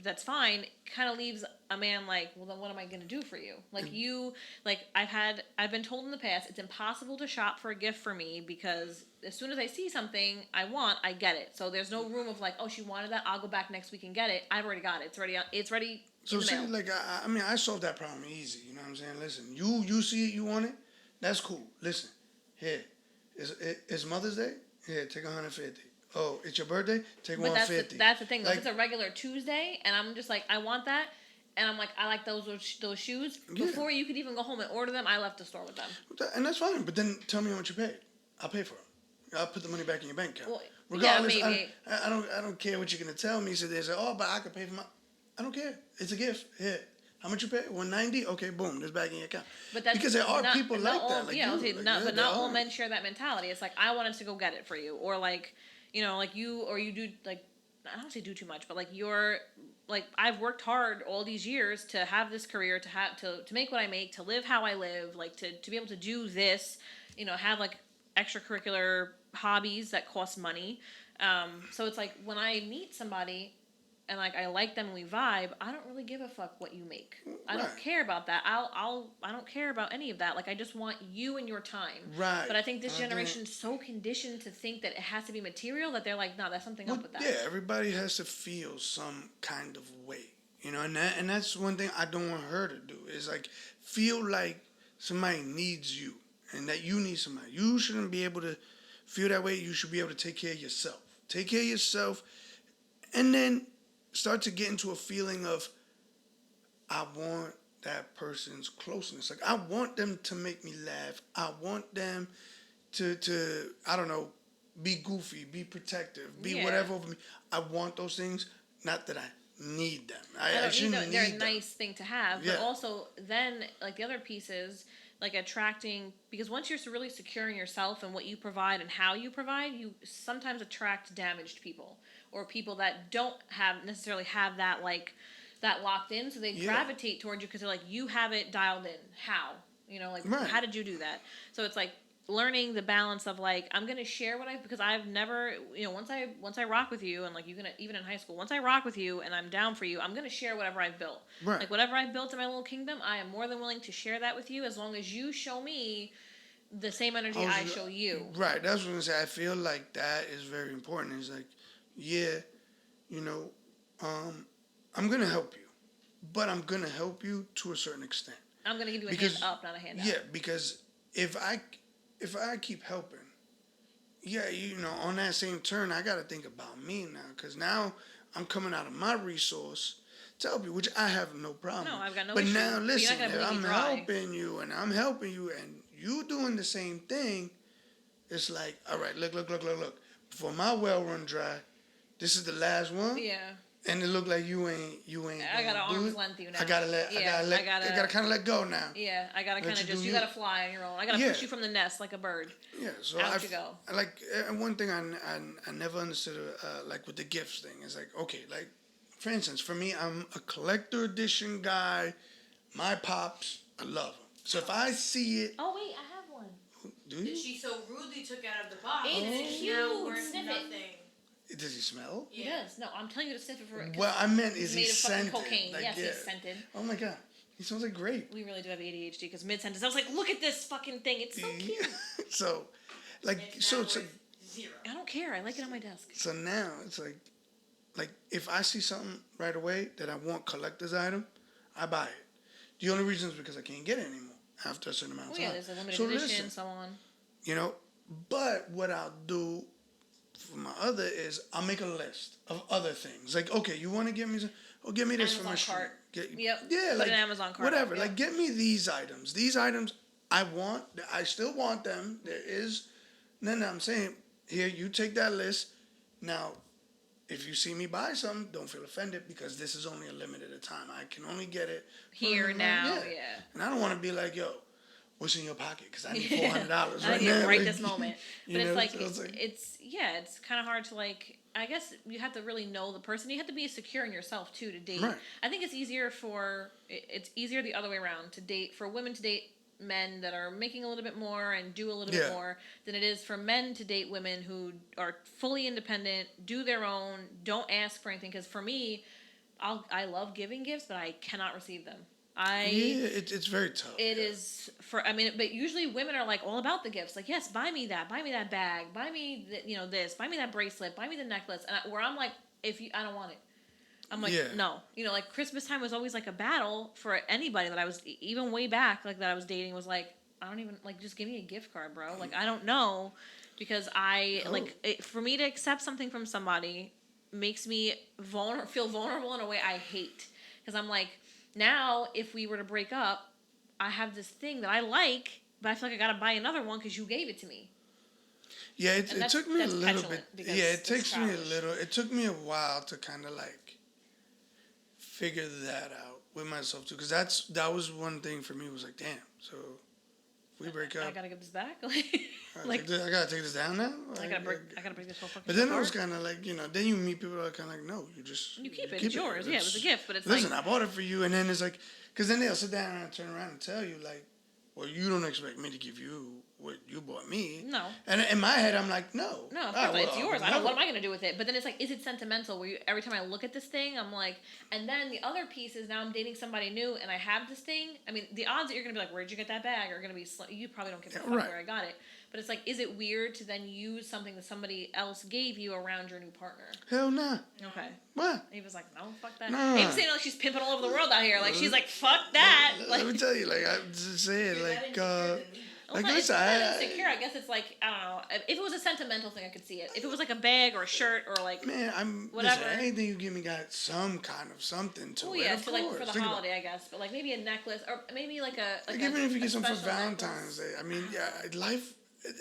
that's fine, kind of leaves a man like, well, then what am I going to do for you? Like I've been told in the past, it's impossible to shop for a gift for me because as soon as I see something I want, I get it. So there's no room of like, oh, she wanted that, I'll go back next week and get it. I've already got it. It's ready. So in the see, mail. like I mean, I solved that problem easy. You know what I'm saying? Listen, you see it, you want it, that's cool. Listen, here, it's Mother's Day. Here, take 150. Oh, it's your birthday? Take But 150. that's the thing. Though. Like, If it's a regular Tuesday, and I'm just like, I want that, and I'm like, I like those shoes. Yeah. Before you could even go home and order them, I left the store with them. and that's fine. But then tell me how much you paid. I'll pay for them. I'll put the money back in your bank account. Well, Regardless, yeah, maybe. I don't care what you're gonna tell me. So they say, oh, but I could pay for my. I don't care. It's a gift. Here. How much you pay? $190. Okay, boom. There's back in your account. But that's because there are not, people not like all, that. Like yeah, you, okay, like, not, yeah, but there not all are. men share that mentality. It's like I wanted to go get it for you, or like, like you, or you do like, I don't say do too much, but like you're like I've worked hard all these years to have this career, to make what I make, to live how I live, like to be able to do this, have like extracurricular hobbies that cost money. So it's like when I meet somebody and like I like them and we vibe, I don't really give a fuck what you make. I don't Right. care about that. I don't care about any of that. Like I just want you and your time. Right. But I think this I don't- generation's so conditioned to think that it has to be material that they're like, no, there's something Well, up with that. yeah, everybody has to feel some kind of way, and that's one thing I don't want her to do is like feel like somebody needs you and that you need somebody. You shouldn't be able to feel that way. You should be able to take care of yourself. Take care of yourself, and then start to get into a feeling of I want that person's closeness. Like I want them to make me laugh. I want them to I don't know, be goofy, be protective, be Yeah. whatever over me. I want those things. Not that I need them. I I don't shouldn't need them. They're a them. nice thing to have, Yeah. but also then like the other piece is like attracting because once you're really secure in yourself and what you provide and how you provide, you sometimes attract damaged people or people that don't have necessarily have that like that locked in, so they Yeah. gravitate towards you because they're like you have it dialed in. How like Right. how did you do that? So it's like learning the balance of like I'm gonna share what I because I've never once I rock with you and like you can even in high school once I rock with you and I'm down for you I'm gonna share whatever I've built Right. like whatever I've built in my little kingdom I am more than willing to share that with you as long as you show me the same energy I show you. Right. That's what I'm saying. I feel like that is very important. It's like, yeah, you know, I'm gonna help you, but I'm gonna help you to a certain extent. I'm gonna give you a hand up, not a hand Yeah, out. because if I keep helping, yeah, on that same turn, I got to think about me now, because now I'm coming out of my resource to help you, which I have no problem. No, I've got no But issue. now But you're listen, not gonna if bleed me I'm dry. helping you and I'm helping you and you doing the same thing, it's like, all right, look. Before my well run dry, this is the last one. Yeah. And it looked like you ain't. I gotta do arm's it. length you now. I gotta kind of let go now. Yeah, I gotta Let kind of you just do you you. gotta fly on your own. I gotta Yeah. push you from the nest like a bird. Yeah, so Out you go. like and one thing I never understood like with the gifts thing is like, okay, like for instance, for me, I'm a collector edition guy. My pops, I love them. So if I see it, Oh wait, I have one. do That you? she so rudely took out of the box. It's and it's cute. now worth Sniff it. nothing. Does he smell? He Yeah. does. No, I'm telling you to sniff it for it. Well, I meant is he made of fucking scented? cocaine. Like, Yes, yeah. he's scented. Oh my god, he smells like grape. We really do have ADHD because mid sentence I was like, look at this fucking thing. It's so cute. So, like, It's so now it's like, worth zero. I don't care. I like it on my desk. so now it's like if I see something right away that I want collector's item, I buy it. The only reason is because I can't get it anymore after a certain amount of Oh time. yeah, there's a limited So edition, listen, so on. But what I'll do for my other is I'll make a list of other things. Like, okay, you want to give me some? Oh, give me this for Amazon my street. cart. Yep. Yeah, Put like an Amazon cart whatever. up, Like, yep. get me these items. These items I want. I still want them. There is. No, I'm saying here. You take that list. Now, if you see me buy something, don't feel offended because this is only a limited time. I can only get it for a Here limited now, amount. yeah. And I don't want to be like, yo, what's in your pocket? Because I need $400 I right need it now. right Like, this moment. you But know, it's like so it's it's kind of hard to like. I guess you have to really know the person. You have to be secure in yourself too to date. Right. I think it's easier it's easier the other way around to date for women to date men that are making a little bit more and do a little bit Yeah. more than it is for men to date women who are fully independent, do their own, don't ask for anything. Because for me, I love giving gifts, but I cannot receive them. Yeah, it's very tough. It yeah. is but usually women are like all about the gifts. Like, yes, buy me that bag, buy me this, buy me that bracelet, buy me the necklace. And where I'm like, I don't want it. I'm like, Yeah. no. Like Christmas time was always like a battle for anybody that I was even way back like that I was dating was like, I don't even like just give me a gift card, bro. Like I don't know because for me to accept something from somebody makes me feel vulnerable in a way I hate because I'm like. Now, if we were to break up, I have this thing that I like, but I feel like I gotta buy another one because you gave it to me. Yeah, it took me a that's little petulant bit. because Yeah, it it's takes me a childish. little. It took me a while to kind of like figure that out with myself too, because that was one thing for me. Was like, damn. So if we break I up, gotta give this back. I gotta take this down now. I gotta break this whole fucking. But then shit it was apart. kind of like then you meet people that are kind of like, no, you keep it. It's yours. Yeah, it was a gift, but it's listen, like I bought it for you, and then it's like, because then they'll sit down and turn around and tell you like, well, you don't expect me to give you what you bought me. No. And in my head, I'm like, no. No, of course, it's yours. What am I gonna do with it? But then it's like, is it sentimental? Where every time I look at this thing, I'm like, and then the other piece is now I'm dating somebody new, and I have this thing. I mean, the odds that you're gonna be like, where'd you get that bag? Are gonna be you probably don't give a fuck where I got it. But it's like, is it weird to then use something that somebody else gave you around your new partner? Hell nah. Okay. What? He was like, no, fuck that. Nah. He was saying like she's pimping all over the world out here. Like she's like, fuck that. Let me tell you, like I'm just saying, like It's listen, not insecure. I guess it's like, I don't know. If it was a sentimental thing, I could see it. If it was like a bag or a shirt or like whatever. Listen, anything you give me got some kind of something to it. Yeah, of to course. like for the holiday, I guess. But like maybe a necklace or maybe like a like even if you get something for Valentine's Day. I mean, yeah, life,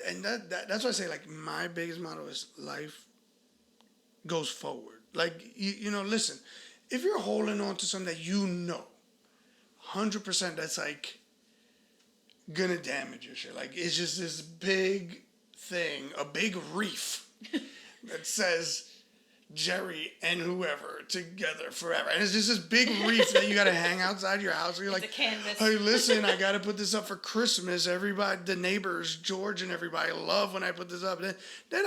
and that's why I say like my biggest motto is life goes forward. Like you know, listen, if you're holding on to something that you know, 100% that's like gonna damage your shit. Like it's just this big thing, a big reef that says Jerry and whoever together forever, and it's just this big reef that you gotta hang outside your house. You're like, a canvas. Hey, listen, I gotta put this up for Christmas. Everybody, the neighbors, George and everybody love when I put this up. Then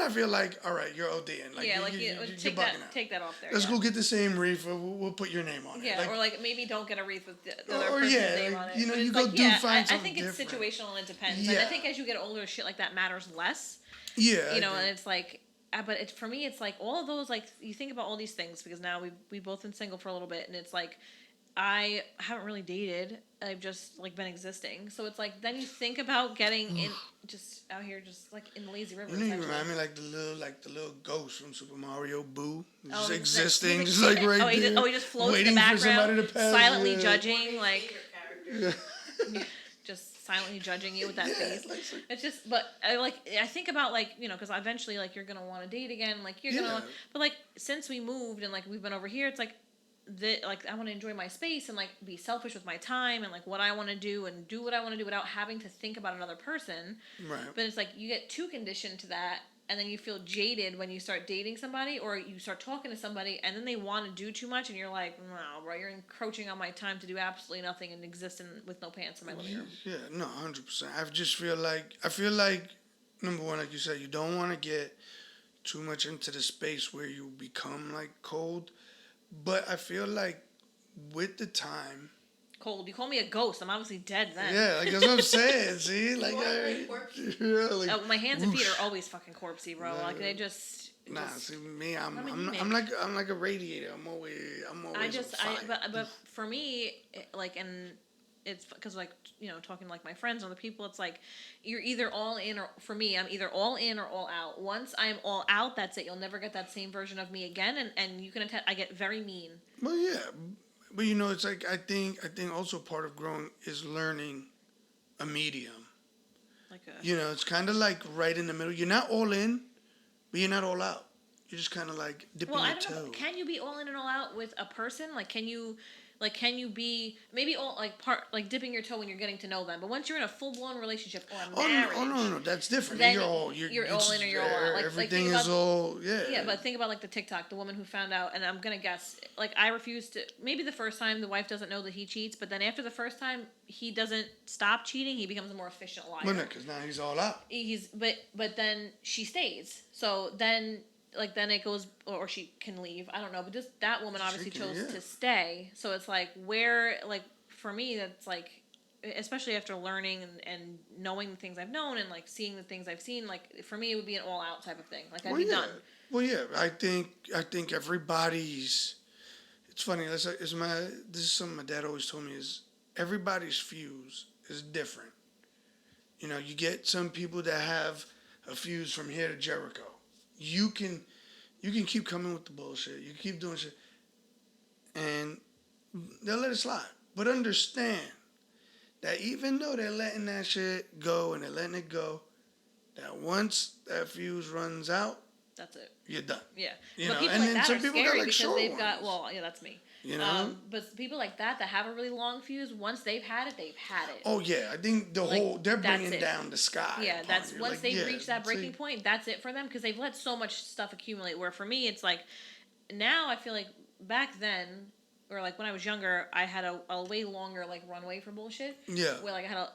I feel like, all right, you're ODing. Like, you're take that off there. Let's go get the same reef. We'll put your name on it. Yeah, like, or like maybe don't get a wreath with the other person's name on it. You know, but you go like, find something I think it's different. situational and it depends. Yeah. And I think as you get older, shit like that matters less. Yeah. You know, and it's like, but it's for me, it's like all of those, like you think about all these things because now we both been single for a little bit, and it's like I haven't really dated. I've just like been existing. So it's like then you think about getting in, just out here, just like in the lazy river. You remind me like the little ghost from Super Mario Boo, just Oh, existing, like, just like right there. He just floats waiting in the for somebody background, to pass. silently Yeah. judging, like just silently judging you with that face. It's just, but I think about like, you know, because eventually like you're gonna want to date again, like you're gonna, but like since we moved and like we've been over here, it's like like I want to enjoy my space and like be selfish with my time and like what I want to do and do what I want to do without having to think about another person. Right. But it's like you get too conditioned to that, and then you feel jaded when you start dating somebody or you start talking to somebody, and then they want to do too much, and you're like, no, bro, you're encroaching on my time to do absolutely nothing and exist with no pants in my living room. Yeah, no, 100%. I just feel like number one, like you said, you don't want to get too much into the space where you become like cold. But I feel like with the time, cold. You call me a ghost. I'm obviously dead then. Yeah, like that's what I'm saying. See, like, my hands and feet are always fucking corpsey, bro. Like they just. See me, I'm like a radiator. I'm always on fire. But for me, like, and it's because like, you know, talking to like my friends and other people, it's like you're either all in, or for me, I'm either all in or all out. Once I'm all out, that's it. You'll never get that same version of me again, and you can attest, I get very mean. Well, yeah, but you know, it's like I think also part of growing is learning a medium. You know, it's kind of like right in the middle. You're not all in, but you're not all out. You're just kind of like dipping your toe. Know. Can you be all in and all out with a person? Like, can you be maybe all like dipping your toe when you're getting to know them? But once you're in a full blown relationship or a marriage, no, that's different. Then you're all in or you're all out. Like, everything is all Yeah, but think about like the TikTok, the woman who found out, and I'm gonna guess like I refuse to. Maybe the first time the wife doesn't know that he cheats, but then after the first time he doesn't stop cheating, he becomes a more efficient liar. Well, no, because now he's all out. But then she stays. So then it goes, or she can leave. I don't know, but that woman obviously chose to stay. So it's like for me, that's like, especially after learning and knowing the things I've known and like seeing the things I've seen, like for me it would be an all out type of thing. Like I'd be done. Well, yeah, I think everybody's. It's funny. This is something my dad always told me is everybody's fuse is different. You know, you get some people that have a fuse from here to Jericho. You can keep coming with the bullshit. You keep doing shit, and they'll let it slide. But understand that even though they're letting that shit go and they're letting it go, that once that fuse runs out, that's it. You're done. Yeah. You but know, people and like then that some are people scary got like because short they've ones. got. Well, yeah, that's me. You know, but people like that have a really long fuse. Once they've had it, they've had it. Oh yeah, I think they're bringing down the sky. Yeah, that's once they reach that breaking point, that's it for them because they've let so much stuff accumulate. Where for me, it's like now I feel like back then, or like when I was younger, I had a way longer like runway for bullshit. Yeah. Where like I had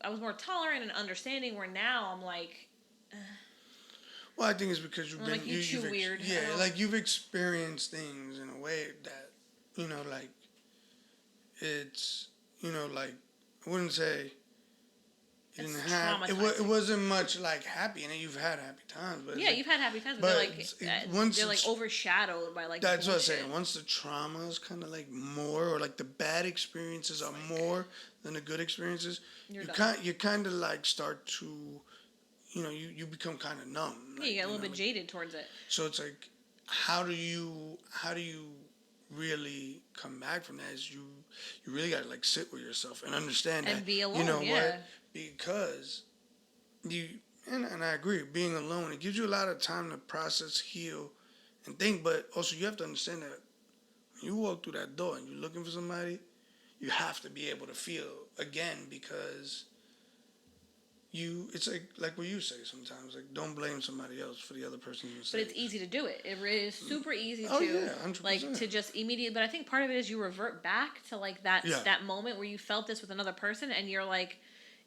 I was more tolerant and understanding. Where now I'm like, Well, I think it's because you've I'm been like, you too weird. yeah, like you've experienced things in a way that like it's like I wouldn't say you It's didn't have traumatizing. It wasn't much like happy, and you've had happy times, but Yeah, you've had happy times, but once they're like overshadowed by like that's what I'm bullshit. saying. Once the trauma is kind of like more, or like the bad experiences are more than the good experiences, you kind of like start to, you become kind of numb. Yeah, Like, you get a little bit jaded towards it. So it's like, how do you really come back from that? Is you really got to like sit with yourself and understand and that be alone. you know yeah. what, because you and I agree, being alone, it gives you a lot of time to process, heal, and think. But also, you have to understand that when you walk through that door and you're looking for somebody, you have to be able to feel again, because it's like what you say sometimes, like, don't blame somebody else for the other person's mistake. But it's easy to do it. It is super easy Oh, to yeah, 100%. like to just immediately. But I think part of it is you revert back to like that moment where you felt this with another person, and you're like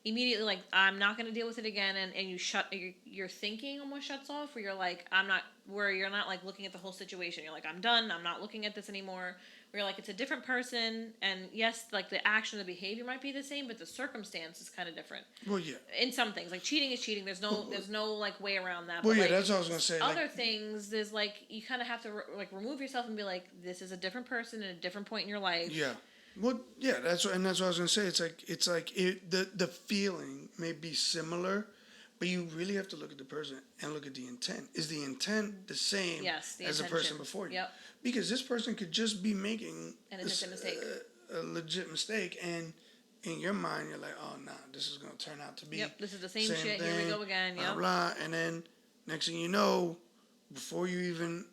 immediately like, I'm not going to deal with it again, and you shut your thinking almost shuts off, where you're like, I'm not, where you're not like looking at the whole situation. You're like, I'm done. I'm not looking at this anymore. Where you're like, it's a different person, and yes, like the action, the behavior might be the same, but the circumstance is kind of different. Well, yeah. In some things, like cheating is cheating. There's no like way around that. Well, but, yeah, like, that's what I was gonna say. Other like, things, there's like you kind of have to remove yourself and be like, this is a different person at a different point in your life. Yeah. Well, yeah, that's what I was gonna say. It's like the feeling may be similar, but you really have to look at the person and look at the intent. Is the intent the same as the person before you? Yep. Because this person could just be making an innocent mistake, a legit mistake, and in your mind you're like, oh nah, this is gonna turn out to be. Yep. This is the same shit. Thing, Here we go again. Blah Yep. blah, and then next thing you know, before you even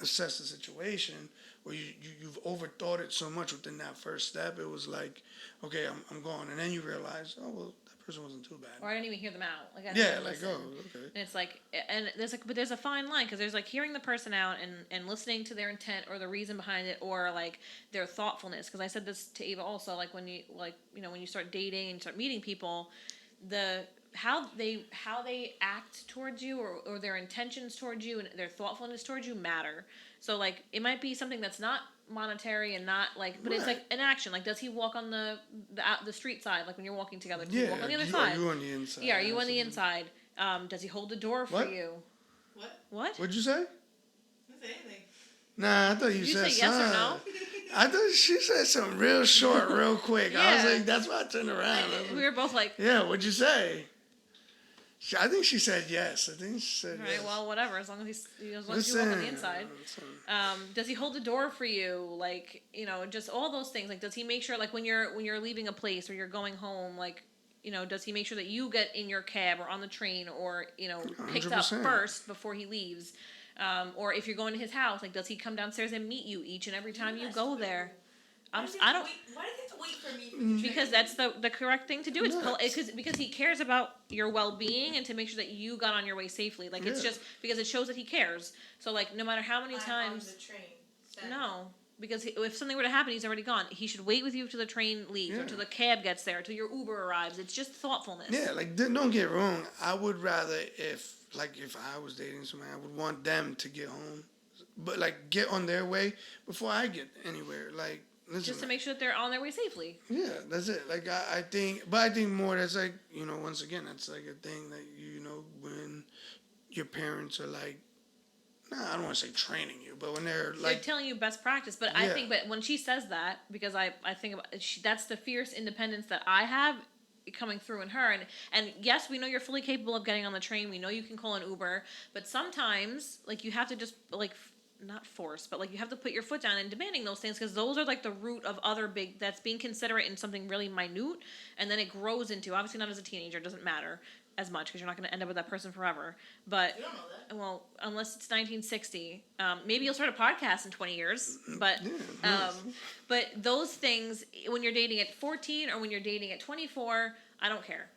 assess the situation, or you've overthought it so much within that first step, it was like, okay, I'm going, and then you realize, oh well, that person wasn't too bad. Or I didn't even hear them out. Like I yeah, didn't like listen. oh, okay. And it's like, and there's a fine line, because there's like hearing the person out and listening to their intent or the reason behind it, or like their thoughtfulness. Because I said this to Ava also, like when you when you start dating and start meeting people, how they act towards you, or their intentions towards you and their thoughtfulness towards you matter. So like it might be something that's not monetary and not like, but it's like an action. Like, does he walk on the street side, like when you're walking together? Does he walk on the other side? Are you on the inside? Yeah, are you on the inside? Does he hold the door for you? What? What'd you say? I didn't say anything. Nah, I thought you said say yes or no? I thought she said something real short, real quick. I was Yeah. like, that's why I turned around. We were both like, yeah, what'd you say? I think she said yes. I think she said all yes. right, well, whatever. As long as you walk on the inside. Does he hold the door for you? Like, just all those things. Like, does he make sure, like, when you're leaving a place or you're going home, like, does he make sure that you get in your cab or on the train, or picked up 100%. first before he leaves? Or if you're going to his house, like, does he come downstairs and meet you each and every time you go there? Why do they have to wait for me? Because that's the correct thing to do. It's because he cares about your well-being, and to make sure that you got on your way safely. Like, it's just because it shows that he cares. So like, no matter how many times. On the train. No, because if something were to happen, he's already gone. He should wait with you till the train leaves, or till the cab gets there, till your Uber arrives. It's just thoughtfulness. Yeah, like, don't get wrong. I would rather, if I was dating somebody, I would want them to get home, but like get on their way before I get anywhere. Like, listen, just to make sure that they're on their way safely. Yeah, that's it. Like, I think more that's like, once again, that's like a thing that, when your parents are like, I don't want to say training you, but when they're like telling you best practice. But I think, but when she says that, because I think about that's the fierce independence that I have coming through in her. And yes, we know you're fully capable of getting on the train. We know you can call an Uber, but sometimes like you have to just like, not force, but like you have to put your foot down and demanding those things, because those are like the root of other big, that's being considerate in something really minute, and then it grows into, obviously not as a teenager, it doesn't matter as much because you're not going to end up with that person forever. But You don't know that. well, unless it's 1960, maybe you'll start a podcast in 20 years. But but those things, when you're dating at 14 or when you're dating at 24, I don't care.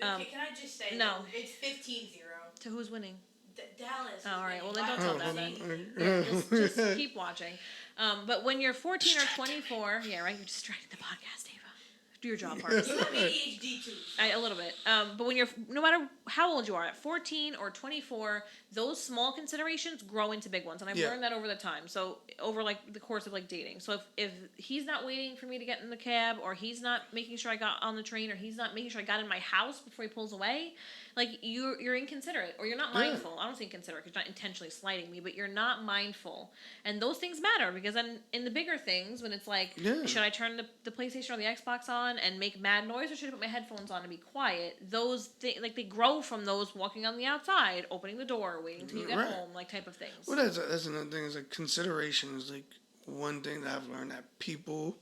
Okay, can I just say no. It's 15-0. To who's winning? Dallas. Oh, all right. Well, then don't tell that then. Yeah, just keep watching. But when you're 14 or 24, yeah, right. You're distracting the podcast, Ava. Do your job, Parks. You have ADHD too. A little bit. But when you're, no matter how old you are, at 14 or 24, those small considerations grow into big ones. And I've learned that over the time. So over like the course of like dating. So if he's not waiting for me to get in the cab, or he's not making sure I got on the train, or he's not making sure I got in my house before he pulls away, like you're inconsiderate, or you're not mindful. I don't say inconsiderate because you're not intentionally slighting me, but you're not mindful. And those things matter, because then in the bigger things, when it's like, should I turn the PlayStation or the Xbox on and make mad noise, or should I put my headphones on and be quiet? Those things, like, they grow from those walking on the outside, opening the door, waiting till you get home, like, type of things. Well, that's another thing. Is like consideration is like one thing that I've learned that people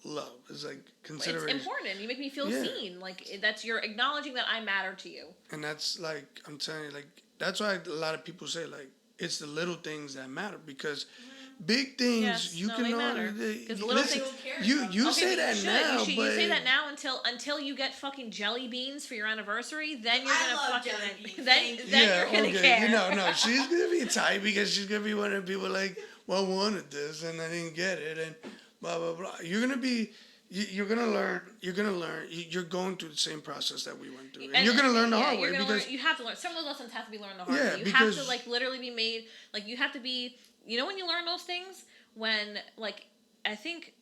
love. Is like consideration. It's important. You make me feel seen. Like, that's, you're acknowledging that I matter to you. And that's like, I'm telling you, like, that's why a lot of people say, like, it's the little things that matter, because big things you can know. Because little things. You say that now, but you say that now until you get fucking jelly beans for your anniversary. Then you're gonna fucking then you're gonna care. You know, no, she's gonna be tight because she's gonna be one of the people like, well, I wanted this and I didn't get it, and blah blah blah. You're gonna be. You're gonna learn. You're going through the same process that we went through, and you're gonna learn the hard way, because you have to learn. Some of those lessons have to be learned the hard way. You because have to, like, literally be made. Like, you have to be. You know, when you learn those things, when, like, I think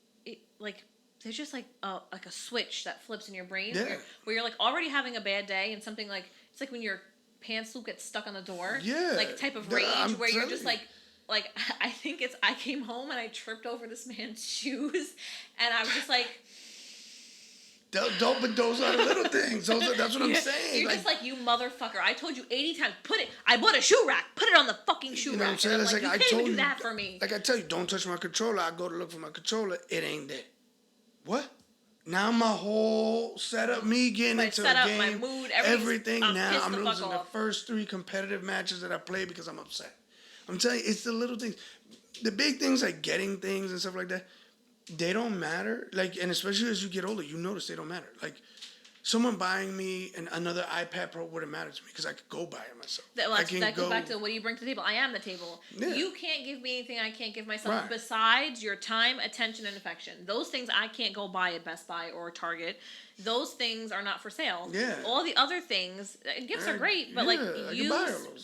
like, there's just like a switch that flips in your brain where you're like already having a bad day, and something like, it's like when your pants loop gets stuck on the door, like, type of rage where you're just like, I think it's, I came home and I tripped over this man's shoes, and I was just like, but those are the little things. That's what I'm saying. You're just like, you motherfucker. I told you 80 times. I bought a shoe rack. Put it on the fucking shoe rack. What I'm saying? Like, you can't even do that for me. Like I tell you, don't touch my controller. I go to look for my controller. It ain't there. What? Now my whole setup, me getting into a game, my mood, everything. Now I'm losing the first 3 competitive matches that I played because I'm upset. I'm telling you, it's the little things. The big things, like getting things and stuff like that, they don't matter. Like, and especially as you get older, you notice they don't matter. Like, someone buying me another iPad Pro wouldn't matter to me because I could go buy it myself. That goes back to, what do you bring to the table? I am the table. Yeah. You can't give me anything I can't give myself besides your time, attention, and affection. Those things I can't go buy at Best Buy or Target. Those things are not for sale. Yeah. All the other things, gifts are great, but like, you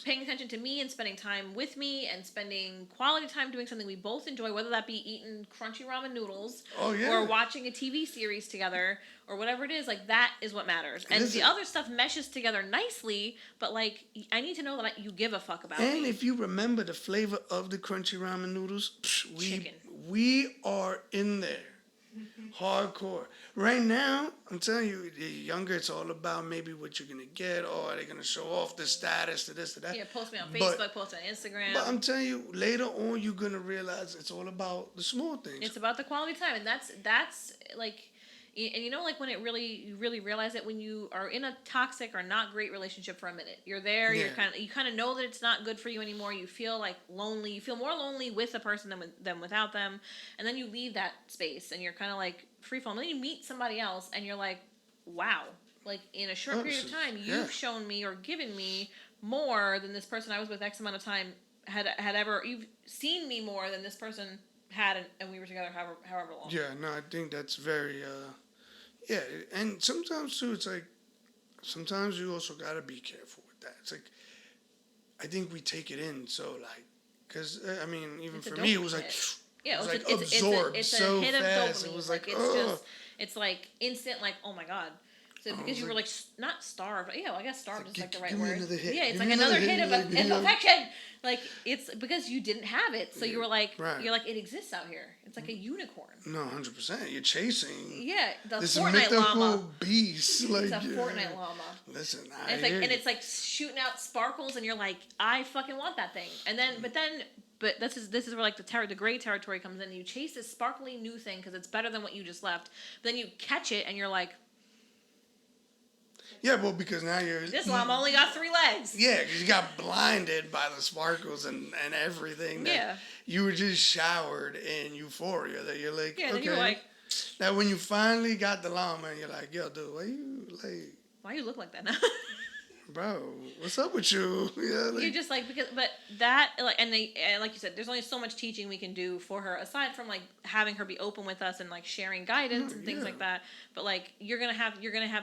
paying attention to me and spending time with me and spending quality time doing something we both enjoy, whether that be eating crunchy ramen noodles or watching a TV series together or whatever it is, like, that is what matters. And the other stuff meshes together nicely, but like, I need to know that you give a fuck about me. And me. if you remember the flavor of the crunchy ramen noodles, we are in there. Hardcore. Right now, I'm telling you, the younger, it's all about maybe what you're going to get, or are they going to show off the status to this, to that. Yeah, post me on Facebook, post on Instagram. But I'm telling you, later on, you're going to realize it's all about the small things. It's about the quality time, and that's like, and you know, like, when you really realize it when you are in a toxic or not great relationship for a minute. You're there, you kind of know that it's not good for you anymore. You feel like lonely. You feel more lonely with a person than without them. And then you leave that space and you're kind of like free fall. And then you meet somebody else and you're like, wow, like, in a short period of time, you've shown me or given me more than this person I was with X amount of time had ever. You've seen me more than this person had, and we were together however long. Yeah, no, I think that's very, and sometimes too, it's like, sometimes you also gotta be careful with that. It's like, I think we take it in so, like, because, I mean, even for me, it was like, absorbed so fast. It was like, it's like instant, like, oh my God. So because you were like, not starved. Yeah, well, I guess starved is like the right word. Yeah, it's like another hit of affection. Like, it's because you didn't have it. So you were like, you're like, it exists out here. It's like a unicorn. No, 100%. You're chasing. Yeah, the this Fortnite mythical llama. Beast. Like, it's a Fortnite llama. Listen, it's like shooting out sparkles, and you're like, I fucking want that thing. And then, but this is where, like, the gray territory comes in. You chase this sparkly new thing because it's better than what you just left. But then you catch it, and you're like, yeah, well, because now this llama only got 3 legs. Yeah, because you got blinded by the sparkles and everything. That you were just showered in euphoria. That you're like, then you're like. Now, when you finally got the llama, and you're like, yo, dude, why you like? Why you look like that now? bro, what's up with you? Yeah, like, you're just like, because, but that, like, and like you said, there's only so much teaching we can do for her aside from like having her be open with us and like sharing guidance and things yeah. like that. But like, you're gonna have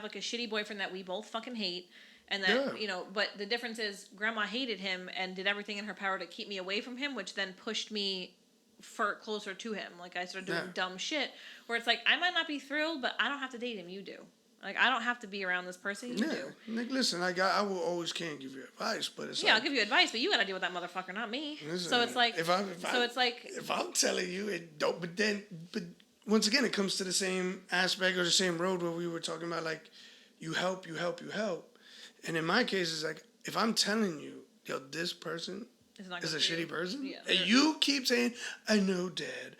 like a shitty boyfriend that we both fucking hate. And that, Yeah. but the difference is grandma hated him and did everything in her power to keep me away from him, which then pushed me closer to him. Like I started doing dumb shit where it's like, I might not be thrilled, but I don't have to date him. You do. Like, I don't have to be around this person. You do. Like, listen, I will always can give you advice, but it's I'll give you advice, but you gotta deal with that motherfucker, not me. Listen, so it's like, if I'm telling you it don't, but once again, it comes to the same aspect or the same road where we were talking about, like, you help, and in my case, it's like, if I'm telling you, yo, this person is a shitty person, and you keep saying, I know, Dad,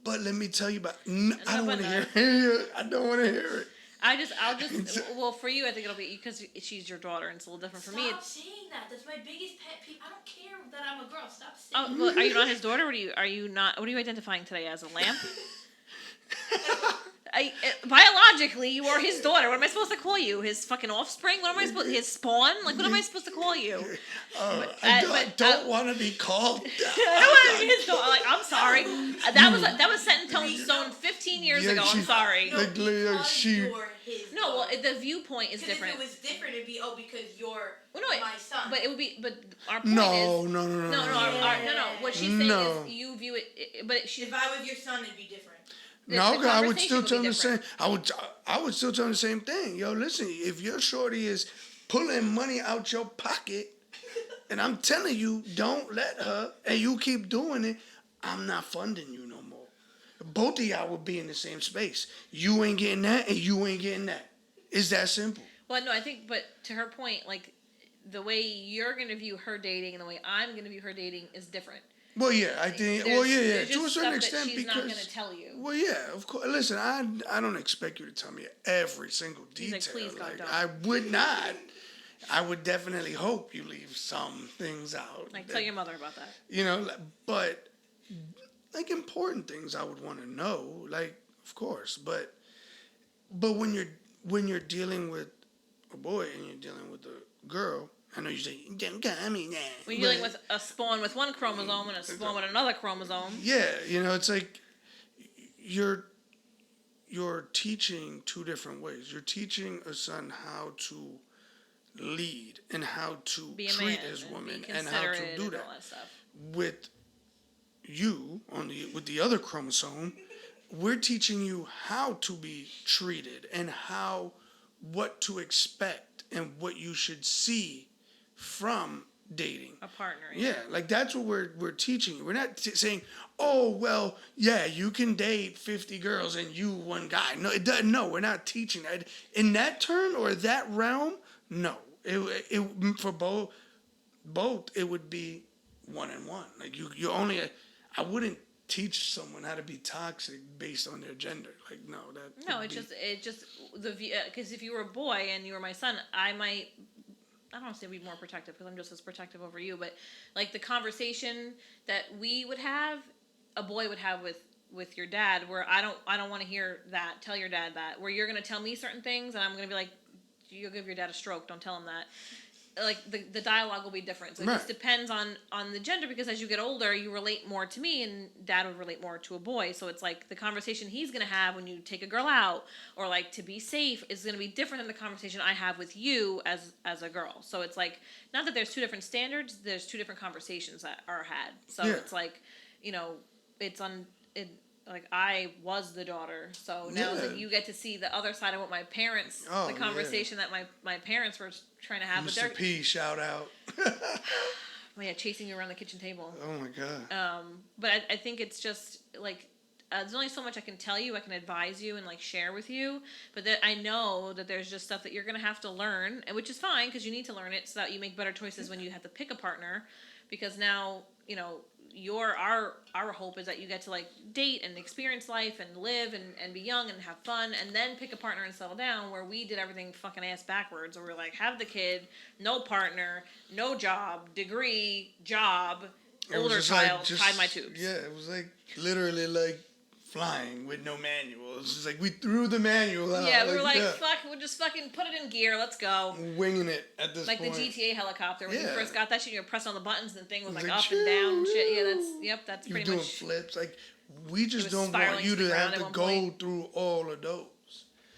but let me tell you about, I don't want to hear it. I don't want to hear it. I'll just, well, for you, I think it'll be, because she's your daughter, and it's a little different for me. Stop saying that. That's my biggest pet peeve. I don't care that I'm a girl. Stop saying that. Well, are you not his daughter? What are you not, what are you identifying today as, a lamp? Biologically, you are his daughter. What am I supposed to call you? His fucking offspring? What am I supposed? His spawn? Like, what am I supposed to call you? I don't want to be called. I don't want to be his daughter. Like, I'm sorry. That was set in stone 15 years ago. I'm sorry. No, because you're his no, well, daughter. the viewpoint is different. If it was different, it'd be because you're my son. But it would be. But our point No. No. What she's saying is you view it. But if I was your son, it'd be different. I would still tell him the same. I would still tell him the same thing. Yo, listen, if your shorty is pulling money out your pocket, and I'm telling you, don't let her, and you keep doing it, I'm not funding you no more. Both of y'all would be in the same space. You ain't getting that, and you ain't getting that. It's that simple. Well, no, I think, but to her point, like, the way you're going to view her dating and the way I'm going to view her dating is different. Well, yeah, I think. To a certain extent, she's not going to tell you. Well, yeah, of course. Listen, I don't expect you to tell me every single detail. Like, please, God, don't. I would not. I would definitely hope you leave some things out. Like, tell your mother about that. But like important things I would want to know. Like, of course, but when you're dealing with a boy and you're dealing with a girl. I know you say, don't call me that. When you're dealing with a spawn with one chromosome and a spawn with another chromosome. Yeah, it's like you're teaching two different ways. You're teaching a son how to lead and how to treat his woman and how to do that. With you with the other chromosome, we're teaching you how to be treated and what to expect and what you should see from dating a partner. Yeah, like that's what we're teaching you. We're not saying, oh well, yeah, you can date 50 girls and you one guy. No, it doesn't. No, we're not teaching that in that turn or that realm. No, it for both it would be 1 and 1. Like you only. I wouldn't teach someone how to be toxic based on their gender. Like it just because if you were a boy and you were my son, I don't want to say be more protective because I'm just as protective over you, but like the conversation that we would have, a boy would have with your dad, where I don't want to hear that. Tell your dad that. Where you're going to tell me certain things and I'm going to be like, you'll give your dad a stroke. Don't tell him that. Like the dialogue will be different. So it just depends on the gender, because as you get older, you relate more to me and dad would relate more to a boy. So it's like the conversation he's going to have when you take a girl out or like to be safe is going to be different than the conversation I have with you as a girl. So it's like, not that there's two different standards, there's two different conversations that are had. So it's like, like I was the daughter, so now you get to see the other side of what my parents, the conversation that my parents were trying to have. Mr. P, shout out. Chasing you around the kitchen table. Oh my God. But I think it's just like there's only so much I can tell you. I can advise you and like share with you, but that I know that there's just stuff that you're gonna have to learn, and which is fine because you need to learn it so that you make better choices when you have to pick a partner. Because now our hope is that you get to like date and experience life and live and be young and have fun and then pick a partner and settle down, where we did everything fucking ass backwards, where we're like, have the kid, no partner, no job, degree, job, older child, tied my tubes. Yeah, it was like literally like flying with no manual. It's just like we threw the manual out. Yeah, we were like, fuck, we'll just fucking put it in gear. Let's go. Winging it at this point. Like the GTA helicopter. When you first got that shit, you were pressing on the buttons and the thing was like up and down and shit. Yeah, that's pretty much. You're doing flips. Like, we just don't want you to have to go through all of those.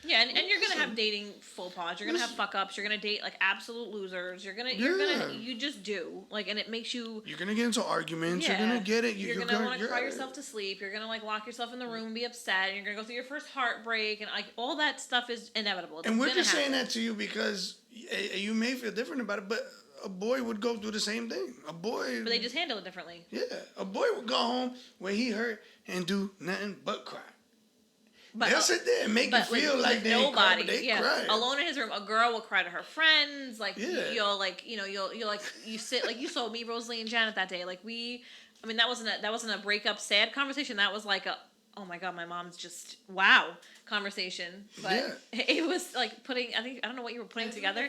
Yeah, and you're gonna have dating faux pas. You're gonna have fuck ups. You're gonna date like absolute losers. You just do like, and it makes you. You're gonna get into arguments. Yeah. You're gonna get it. You're gonna want to cry yourself to sleep. You're gonna like lock yourself in the room and be upset. And you're gonna go through your first heartbreak, and like all that stuff is inevitable. And we're just saying that to you because you may feel different about it, but a boy would go through the same thing. But they just handle it differently. Yeah, a boy would go home when he hurt and do nothing but cry. But, they'll sit there and make you feel like they ain't cry, but they cry. Alone in his room, a girl will cry to her friends. Like you'll you sit like you saw me, Rosalie, and Janet that day. Like that wasn't a breakup sad conversation. That was like a oh my god, my mom's just wow conversation. But it was like I don't know what you were putting together.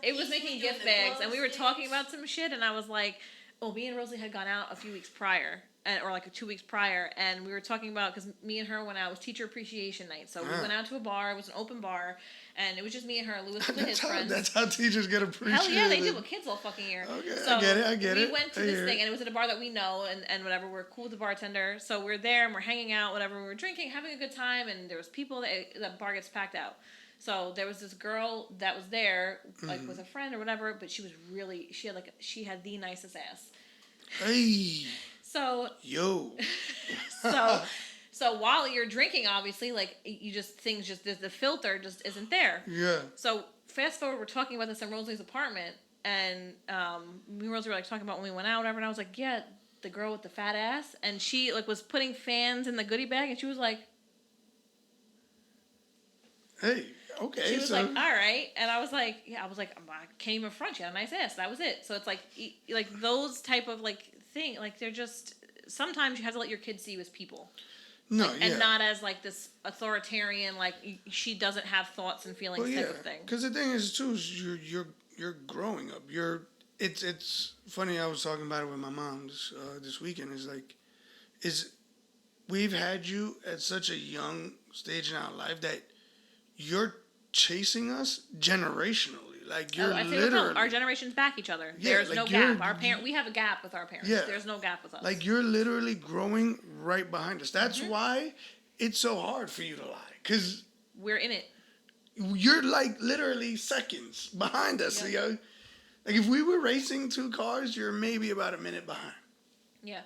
It was making gift bags, and we were talking about some shit, and I was like, oh, me and Rosalie had gone out a few weeks prior. Or like 2 weeks prior, and we were talking about, because me and her went out, it was teacher appreciation night, so we went out to a bar, it was an open bar, and it was just me and her, Lewis with his friends. That's how teachers get appreciated. Hell yeah, they do, with kids all fucking year. Okay, so I get it. We went to this thing, and it was at a bar that we know, and whatever, we're cool with the bartender, so we're there, and we're hanging out, whatever, we were drinking, having a good time, and there was people, the bar gets packed out. So there was this girl that was there, like with a friend or whatever, but she had the nicest ass. Hey. So so while you're drinking, obviously, like the filter just isn't there. Yeah. So fast forward, we're talking about this in Rosalie's apartment, and me and Rosalie were like talking about when we went out, whatever. And I was like, yeah, the girl with the fat ass, and she like was putting fans in the goodie bag, and she was like, hey. Okay, she was like, all right, and I was like, I can't even front. She had a nice ass. That was it. So it's like those type of like thing, like they're just sometimes you have to let your kids see you as people. No, and not as like this authoritarian, like she doesn't have thoughts and feelings type of thing. Because the thing is too, is you're growing up. It's funny. I was talking about it with my mom this weekend. We've had you at such a young stage in our life that you're chasing us generationally. Like you're literally our generations back each other. Yeah, there's no gap. We have a gap with our parents. Yeah, there's no gap with us. Like you're literally growing right behind us. That's why it's so hard for you to lie, because we're in it. You're like literally seconds behind us. Yep. You know? Like if we were racing 2 cars, you're maybe about a minute behind. Yeah.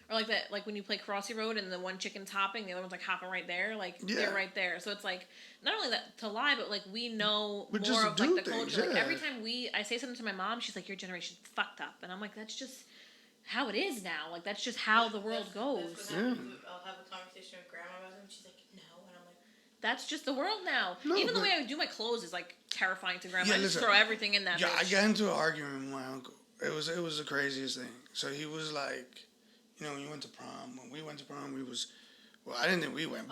Or like that, like when you play Crossy Road and the one chicken's hopping, the other one's like hopping right there. Like they're right there. So it's like not only that to lie, but like we know more of like the culture. Like every time I say something to my mom, she's like, "Your generation's fucked up," and I'm like, "That's just how it is now. Like that's just how the world goes." That's what happens. I'll have a conversation with grandma about it, and she's like, "No," and I'm like, "That's just the world now." No, even the way I do my clothes is like terrifying to grandma. Yeah, I just throw everything in that. Yeah, I got into an argument with my uncle. It was the craziest thing. So he was like, when you went to prom, when we went to prom, I didn't think we went,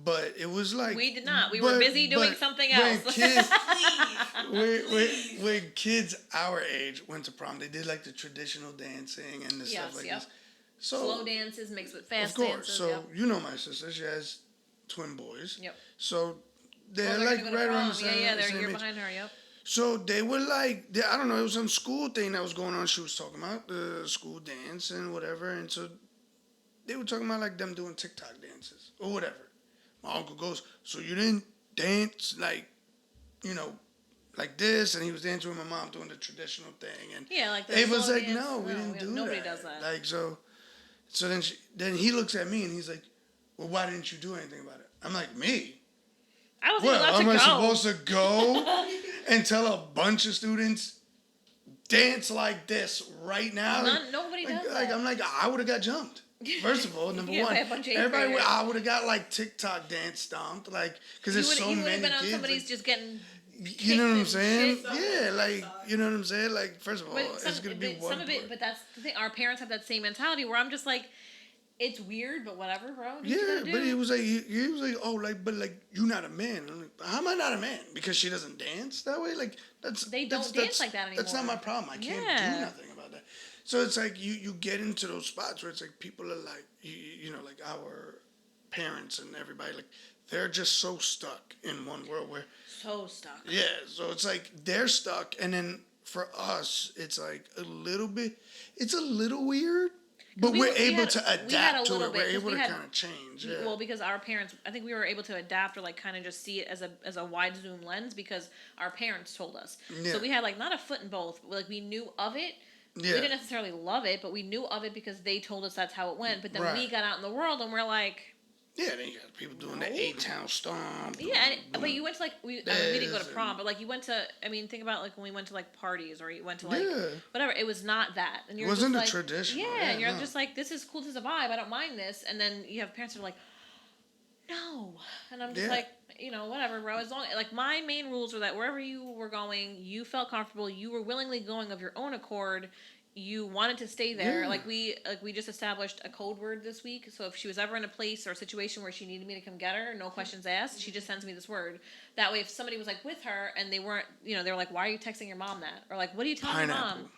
but it was like we did not. We were busy doing something else. When kids our age went to prom, they did like the traditional dancing and the stuff like this. So slow dances mixed with fast dances. Of course. So my sister, she has twin boys. Yep. So they're like right around the same. Yeah, they're a year behind her. Yep. So they were like, I don't know, it was some school thing that was going on. She was talking about the school dance and whatever. And so they were talking about like them doing TikTok dances or whatever. My uncle goes, so you didn't dance like this? And he was dancing with my mom doing the traditional thing. And like Ava was like, no, we didn't do nobody that. Nobody does that. Like, so then he looks at me and he's like, well, why didn't you do anything about it? I'm like, me? I wasn't allowed to go. Am I supposed to go and tell a bunch of students dance like this right now? Nobody does that. I'm like, I would have got jumped. First of all, number one, I would have got like TikTok dance stomped, like because there's so many kids. You would have been on somebody's just getting. You know what I'm saying? Yeah, like you know what I'm saying. Like first of all, it's gonna be one. Some of it, but that's the thing. Our parents have that same mentality where I'm just like, it's weird, but whatever, bro. Yeah, but he was like, oh, like, but like, you're not a man. I'm like, how am I not a man? Because she doesn't dance that way? Like, they don't dance like that anymore. That's not my problem. I can't do nothing about that. So it's like you get into those spots where it's like people are like, like our parents and everybody, like, they're just so stuck in one world where, So stuck. yeah, so it's like they're stuck. And then for us, it's like it's a little weird, but we're able to adapt to it. We're able to kind of change. Yeah. Well, because our parents, I think we were able to adapt or like kind of just see it as a wide zoom lens because our parents told us. Yeah. So we had like not a foot in both. Like we knew of it. Yeah. We didn't necessarily love it, but we knew of it because they told us that's how it went. But then we got out in the world and we're like, yeah, then you got people doing the 8-town stomp. Yeah, but you went to like we didn't go to prom, but like you went to. I mean, think about like when we went to like parties or you went to like whatever. It was not that, and you're wasn't just a like, tradition. Yeah, and you're just like, this is cool. This is a vibe. I don't mind this. And then you have parents that are like, no, and I'm just like, whatever, bro. As long like my main rules are that wherever you were going, you felt comfortable. You were willingly going of your own accord. You wanted to stay there. Yeah. Like we just established a code word this week. So if she was ever in a place or a situation where she needed me to come get her, no questions asked, she just sends me this word. That way, if somebody was like with her and they weren't, they were like, "Why are you texting your mom that?" Or like, "What are you telling your mom?"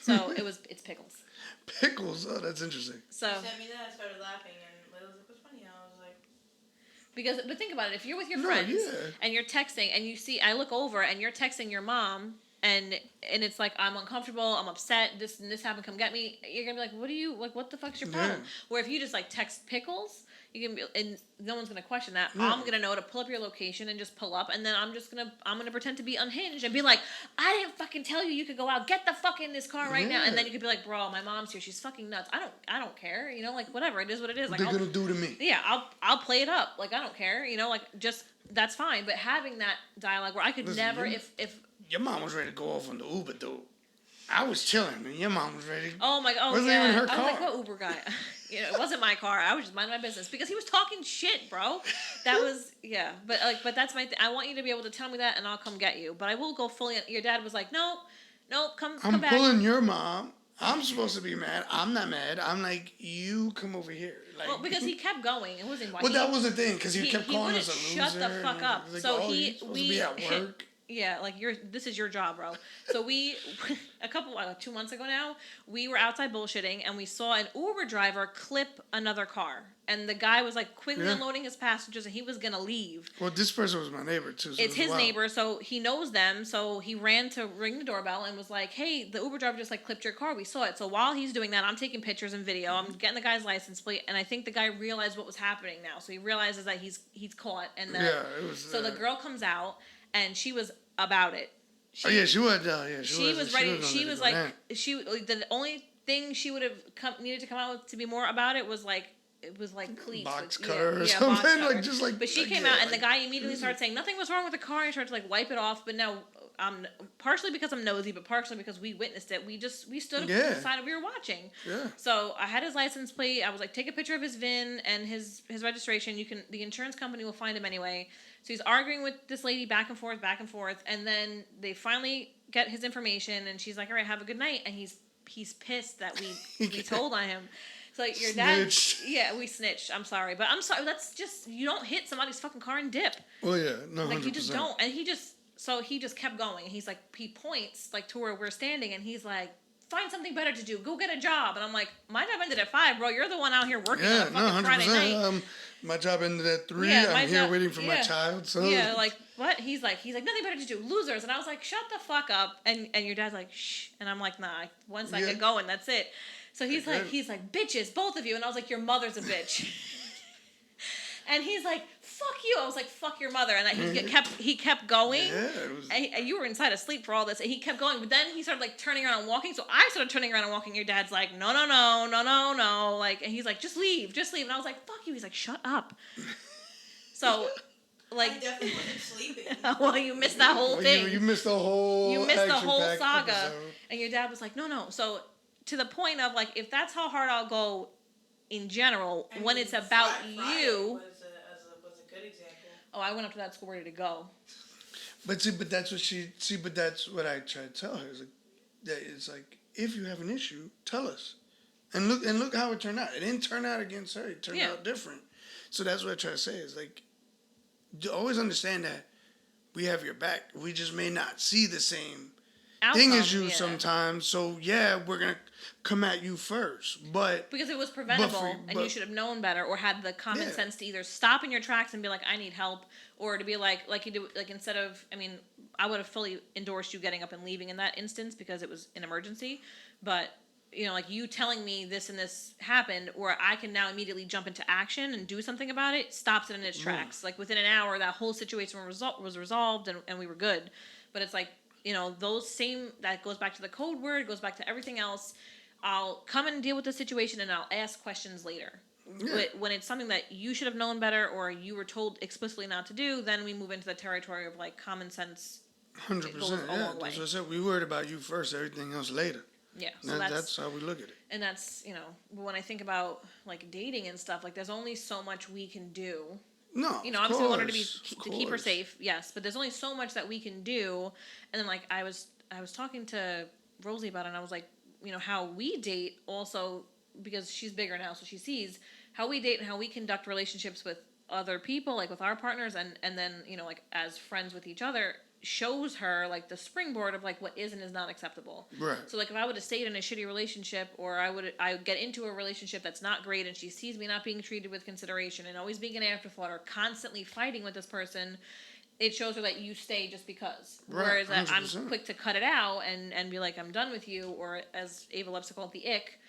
So it's pickles. Pickles. Oh, that's interesting. So she sent me that. I started laughing, and Layla was like, "What's funny?" I was like, but think about it. If you're with your friends and you're texting and you see, I look over and you're texting your mom. And it's like, I'm uncomfortable, I'm upset, this and this happened, come get me. You're gonna be like, what the fuck's your problem? Where if you just like text pickles, you can be, and no one's gonna question that. I'm gonna know to pull up your location and just pull up, and then I'm gonna pretend to be unhinged and be like, I didn't fucking tell you could go out. Get the fuck in this car right now. And then you could be like, bro, my mom's here. She's fucking nuts. I don't care. Like whatever. It is what it is. Like what they're gonna do to me. Yeah, I'll play it up. Like I don't care. Like just that's fine. But having that dialogue where I could never if your mom was ready to go off on the Uber, dude. I was chilling, man. Your mom was ready. Oh my god! Wasn't even her car. I was like, what Uber guy? It wasn't my car. I was just minding my business because he was talking shit, bro. That was but that's my. I want you to be able to tell me that, and I'll come get you. But I will go fully. Your dad was like, no, come back. I'm pulling your mom. I'm supposed to be mad. I'm not mad. I'm like, you come over here. Like, well, because he kept going. It wasn't. Well, that was the thing because he kept calling us a loser. Shut the fuck up. Like, so we supposed to be at work. Yeah, like this is your job, bro. So we, 2 months ago now, we were outside bullshitting and we saw an Uber driver clip another car. And the guy was like quickly unloading his passengers and he was going to leave. Well, this person was my neighbor too. So it's his neighbor, so he knows them. So he ran to ring the doorbell and was like, hey, the Uber driver just like clipped your car. We saw it. So while he's doing that, I'm taking pictures and video. I'm getting the guy's license plate. And I think the guy realized what was happening now. So he realizes that he's caught. And then, it was. So the girl comes out and she was about it. She was. She was ready. She was like, the only thing she would have needed to come out with to be more about it was like, cleats, box cutter or something, like just like. But she came out, and the guy immediately started saying nothing was wrong with the car, and he started to like wipe it off. But now, partially because I'm nosy, but partially because we witnessed it. We stood up to the side and we were watching. Yeah. So I had his license plate. I was like, take a picture of his VIN and his registration. The insurance company will find him anyway. So he's arguing with this lady back and forth, and then they finally get his information, and she's like, all right, have a good night, and he's pissed that we told on him. So like your dad, we snitched. I'm sorry, but I'm sorry. That's just you don't hit somebody's fucking car and dip. Well, yeah, no, 100%. Like you just don't. And he just kept going. He's like he points like to where we're standing, and he's like, find something better to do. Go get a job. And I'm like, my job ended at 5, bro. You're the one out here working on a fucking Friday night. My job ended at 3. I'm here waiting for my child. So like what? He's like nothing better to do. Losers. And I was like, shut the fuck up. And your dad's like, shh. And I'm like, nah. Once I get going, that's it. So he's like, bitches, both of you. And I was like, your mother's a bitch. And he's like, fuck you. I was like, fuck your mother. And he kept going. Yeah, and you were inside asleep for all this. And he kept going. But then he started like turning around and walking. So I started turning around and walking. Your dad's like, no. Like, and he's like, just leave. And I was like, fuck you. He's like, shut up. So, like. I definitely wasn't sleeping. Well, you missed that whole thing. You missed the whole. You missed the whole saga. Episode. And your dad was like, no. So to the point of like, if that's how hard I'll go in general, when it's about you. Was a good example. Oh, I went up to that school ready to go. But that's what I try to tell her. It's like if you have an issue, tell us. And look how it turned out. It didn't turn out against her. It turned out different. So that's what I try to say is like, always understand that we have your back. We just may not see the same. ding outcome, as you yeah. sometimes. So yeah, we're gonna come at you first, but because it was preventable and you should have known better or had the common sense to either stop in your tracks and be like, I need help, or to be like you do, like instead of, I mean, I would have fully endorsed you getting up and leaving in that instance because it was an emergency, but you know, like you telling me this and this happened, or I can now immediately jump into action and do something about it, stops it in its tracks. Like within an hour, that whole situation was resolved and we were good. But it's like, you know, those same, that goes back to the code word, goes back to everything else. I'll come and deal with the situation and I'll ask questions later. Yeah. When it's something that you should have known better or you were told explicitly not to do, then we move into the territory of like common sense. 100%. Yeah, that's what I said. We worried about you first, everything else later. Yeah, so that's how we look at it. And that's, you know, when I think about like dating and stuff, like there's only so much we can do. No, you know, obviously we want her to keep her safe, yes, but there's only so much that we can do. And then like I was talking to Rosie about it, and I was like, you know, how we date also, because she's bigger now, so she sees how we date and how we conduct relationships with other people, like with our partners, and then, you know, like as friends with each other, shows her like the springboard of like what is and is not acceptable. Right. So like if I would have stayed in a shitty relationship, or I would get into a relationship that's not great, and she sees me not being treated with consideration and always being an afterthought or constantly fighting with this person, it shows her that you stay just because. Right. Whereas that I'm quick to cut it out and be like, I'm done with you, or as Ava loves to call it, the ick.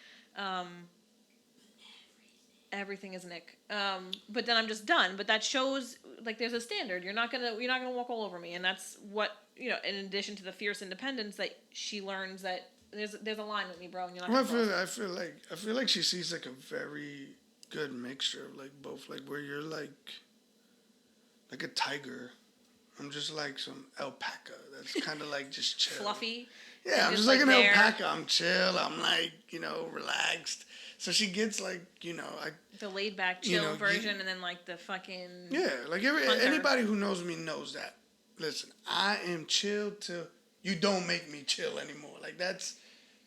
Everything is an ick. But then I'm just done. But that shows like there's a standard. You're not gonna walk all over me, and that's what, you know. In addition to the fierce independence that she learns, that there's a line with me, bro. And you're not. Well, I feel like she sees like a very good mixture of like both, like where you're like a tiger. I'm just like some alpaca that's kind of like just chill. Fluffy. Yeah, I'm just like an alpaca. I'm chill. I'm like, you know, relaxed. So she gets like, you know, the laid back chill version, and then like the fucking like anybody who knows me knows that. Listen, I am chill till you don't make me chill anymore. Like that's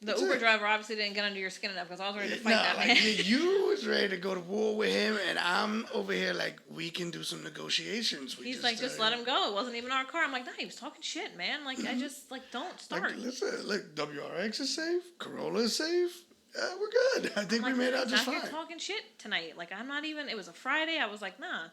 the Uber driver obviously didn't get under your skin enough, because I was ready to fight that man. You was ready to go to war with him, and I'm over here like, we can do some negotiations. He's like, just let him go. It wasn't even our car. I'm like, nah, he was talking shit, man. Like, I just like, don't start. Like, listen, like WRX is safe, Corolla is safe. We're good. I think we made out just fine. You're talking shit tonight. Like, I'm not even. It was a Friday. I was like, nah.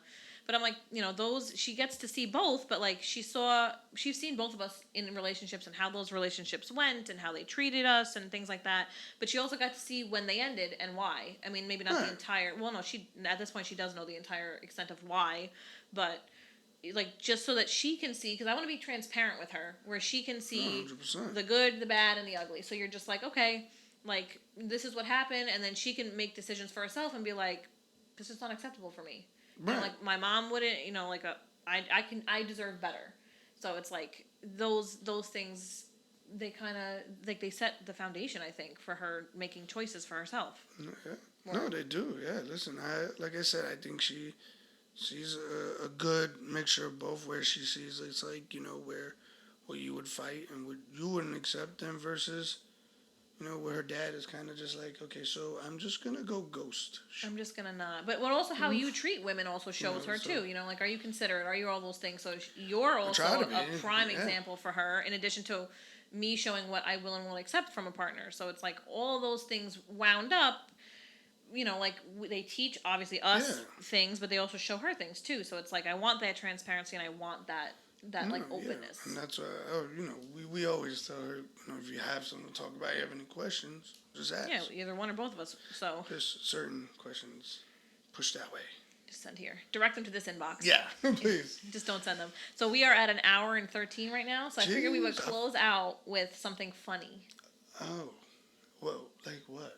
But I'm like, you know, those, she gets to see both, but like she's seen both of us in relationships and how those relationships went and how they treated us and things like that. But she also got to see when they ended and why. I mean, maybe not the entire, well, no, at this point she does know the entire extent of why, but like just so that she can see, because I want to be transparent with her, where she can see 100%. The good, the bad, and the ugly. So you're just like, okay, like this is what happened, and then she can make decisions for herself and be like, this is not acceptable for me. Right. And like my mom wouldn't, you know, like I deserve better. So it's like those things, they kind of like they set the foundation, I think, for her making choices for herself. Yeah. No, they do. Yeah. Listen, like I said, I think she's a good mixture of both, where she sees it's like, you know, where you would fight and you wouldn't accept them, versus, you know, where her dad is kind of just like, okay, so I'm just going to go ghost. I'm just going to not. But what also how you treat women also shows her, too. You know, like, are you considerate? Are you all those things? So you're also a prime example for her, in addition to me showing what I will and won't accept from a partner. So it's like all those things wound up, you know, like they teach, obviously, us things, but they also show her things, too. So it's like I want that transparency and I want that like openness. And that's why, you know, we always tell her, you know, if you have something to talk about, you have any questions, just ask. Yeah, either one or both of us. So just certain questions, push that way. Just send here. Direct them to this inbox. Yeah, please. Just don't send them. So we are at an hour and 13 right now. So I figured we would close out with something funny. Oh, well, like what?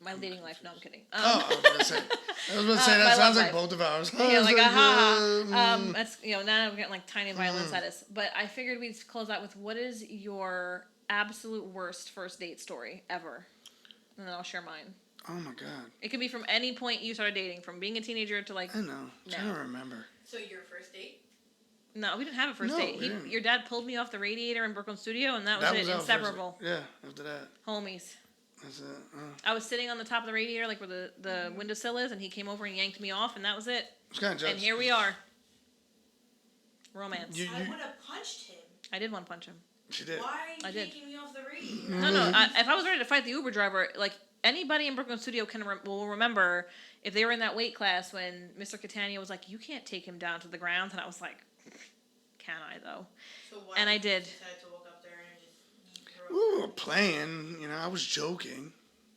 My dating life. No, I'm kidding. I was going to say that sounds like both of ours. Yeah, like that's, you know, now we're getting like tiny violin status. But I figured we'd close out with, what is your absolute worst first date story ever? And then I'll share mine. Oh my God. It could be from any point you started dating, from being a teenager to like. I know. I'm trying to remember. So your first date? No, we didn't have a first date. Your dad pulled me off the radiator in Brooklyn Studio, and that was it. Inseparable. Yeah, after that. Homies. That's it. I was sitting on the top of the radiator, like where the windowsill is, and he came over and yanked me off, and that was it. It's kind of jealous. And here we are. Romance. I would have punched him. I did want to punch him. She did. Why are I you did. taking me off the radio? No. If I was ready to fight the Uber driver, like anybody in Brooklyn Studio will remember if they were in that weight class when Mr. Catania was like, "You can't take him down to the ground," and I was like, "Can I though?" So why And I did you did. decide to walk up there and just yeet her We off? were playing, I was joking,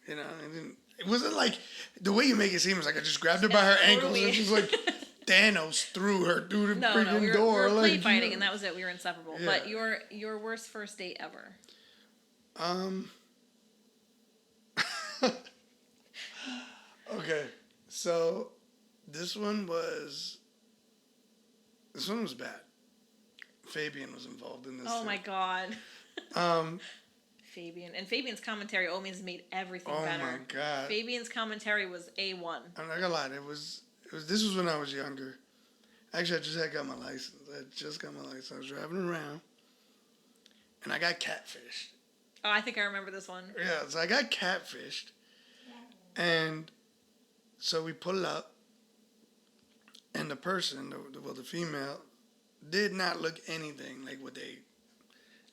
it wasn't like the way you make it seem is like I just grabbed her by her ankles and just like Thanos threw her through the freaking we were, door. we were play like, fighting, and that was it. We were inseparable. Yeah. But your worst first date ever? Okay, so this one was bad. Fabian was involved in this. Oh my god. Um, Fabian's commentary always made everything better. Oh my god. Fabian's commentary was A1. I'm not gonna lie, this was when I was younger. Actually, I just had got my license. I was driving around, and I got catfished. Oh, I think I remember this one. Yeah, so I got catfished, and so we pull up, and the person, the female, did not look anything like what they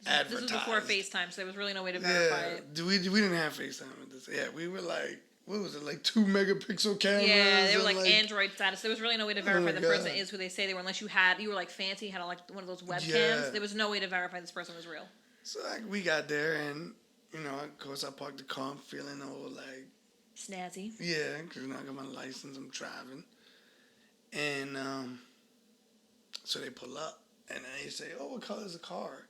advertised. This was before FaceTime, so there was really no way to verify it. We didn't have FaceTime at this. Yeah, we were like, what was it, like 2 megapixel cameras? Yeah, they were like Android status. There was really no way to verify my the person God. is who they say they were, unless you were like fancy, had like one of those webcams. Yeah. There was no way to verify this person was real. So we got there, and of course I parked the car, I'm feeling all like Snazzy. yeah, because I got my license, I'm driving, and so they pull up, and then they say, "Oh, what color is the car?"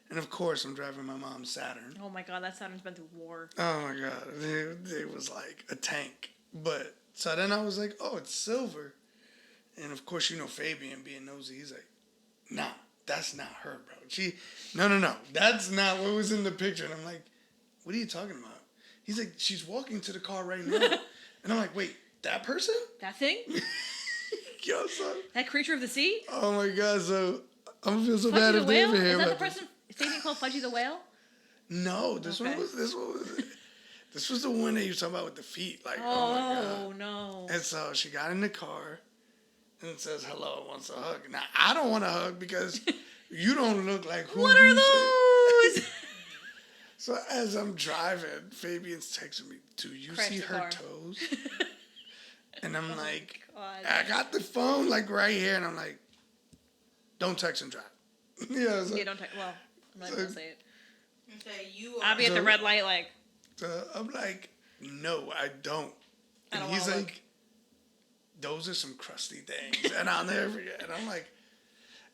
And of course, I'm driving my mom's Saturn. Oh my god, that Saturn's been through war. Oh my god, it was like a tank. But so then I was like, "Oh, it's silver," and of course, Fabian being nosy, he's like, "Nah, that's not her, bro. No, that's not what was in the picture." And I'm like, "What are you talking about?" He's like, "She's walking to the car right now," and I'm like, "Wait, that person?" That thing? Yo, son. That creature of the sea? Oh my god, so I'm gonna feel so Fudgy bad the if they whale? ever hear Is that the about this. person Fabian called Fudgy the whale? No, this one was this was the one that you were talking about with the feet. Like, oh my god. No. And so she got in the car and it says hello, wants a hug. Now I don't want a hug because you don't look like who What are you say. those? So as I'm driving, Fabian's texting me, "Do you Crash see the her car. toes?" And I'm like, God. I got the phone like right here, and I'm like, "Don't text and drive." Yeah, so, Yeah, don't text. Well, I'm not going to say it. Okay, I'll be at the red light like. so I'm like, "No, I don't." I And don't he's wanna like, "Those are some crusty things," and I'll never forget. And I'm like,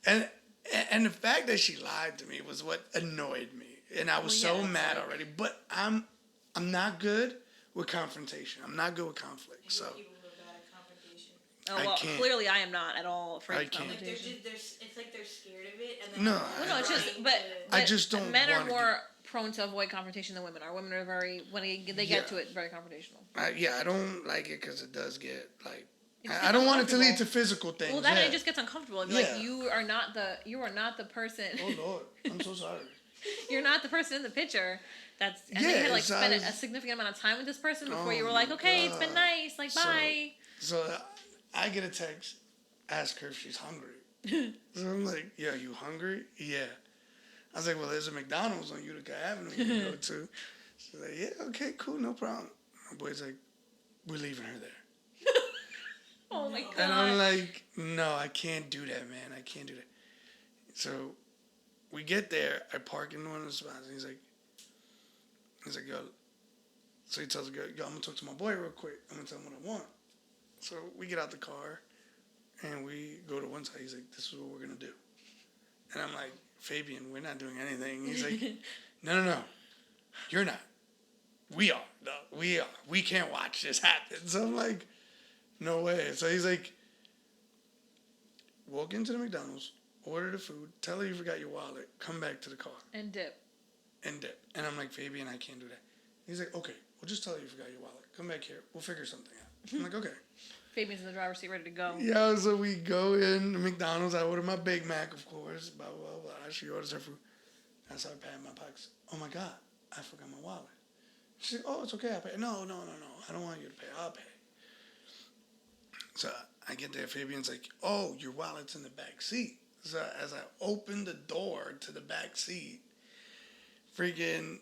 and the fact that she lied to me was what annoyed me, and I was so mad already. But I'm not good with confrontation. I'm not good with conflict. So People who are bad at confrontation. Oh, I well, can't. clearly I am not at all afraid I of can't. Like confrontation. it's like they're scared of it, and then No, Well, no, it's just, trying but, to- I just don't Men are wanna more prone to avoid confrontation than women are. Women are when they Yeah. get to it, very confrontational. I don't like it because it does get like. It's I don't want it to lead uncomfortable. to physical things. Well, that yeah. it just gets uncomfortable. Yeah. Like you are not the person. Oh Lord, I'm so sorry. You're not the person in the picture. And Yeah, then you had like so I spend was- a significant amount of time with this person before Oh you were like, my okay, it's been God. nice, like bye. So I get a text, ask her if she's hungry. So I'm like, "Yeah, you hungry?" "Yeah." I was like, "Well, there's a McDonald's on Utica Avenue you can go to." She's like, "Yeah, okay, cool, no problem." My boy's like, "We're leaving her there." Oh my god. And I'm like, "No, I can't do that, man. I can't do that." So we get there. I park in one of the spots. And he's like, "Yo." So he tells the girl, "Yo, I'm going to talk to my boy real quick. I'm going to tell him what I want." So we get out the car and we go to one side. He's like, "This is what we're going to do." And I'm like, "Fabian, we're not doing anything." He's like, No. You're not. We are. No, we are. We can't watch this happen." So I'm like, "No way." So he's like, "Walk into the McDonald's, order the food, tell her you forgot your wallet, come back to the car, And dip. and dip." And I'm like, "Fabian, I can't do that." He's like, "Okay, well, just tell her you forgot your wallet. Come back here. We'll figure something out." I'm like, "Okay." Fabian's in the driver's seat, ready to go. Yeah, so we go in McDonald's. I order my Big Mac, of course. Blah, blah, blah. She orders her food. I start patting my pockets. "Oh, my God, I forgot my wallet." She's like, "Oh, it's okay. I'll pay." No. I don't want you to pay. I'll pay. So I get there. Fabian's like, "Oh, your wallet's in the back seat." So as I open the door to the back seat, freaking,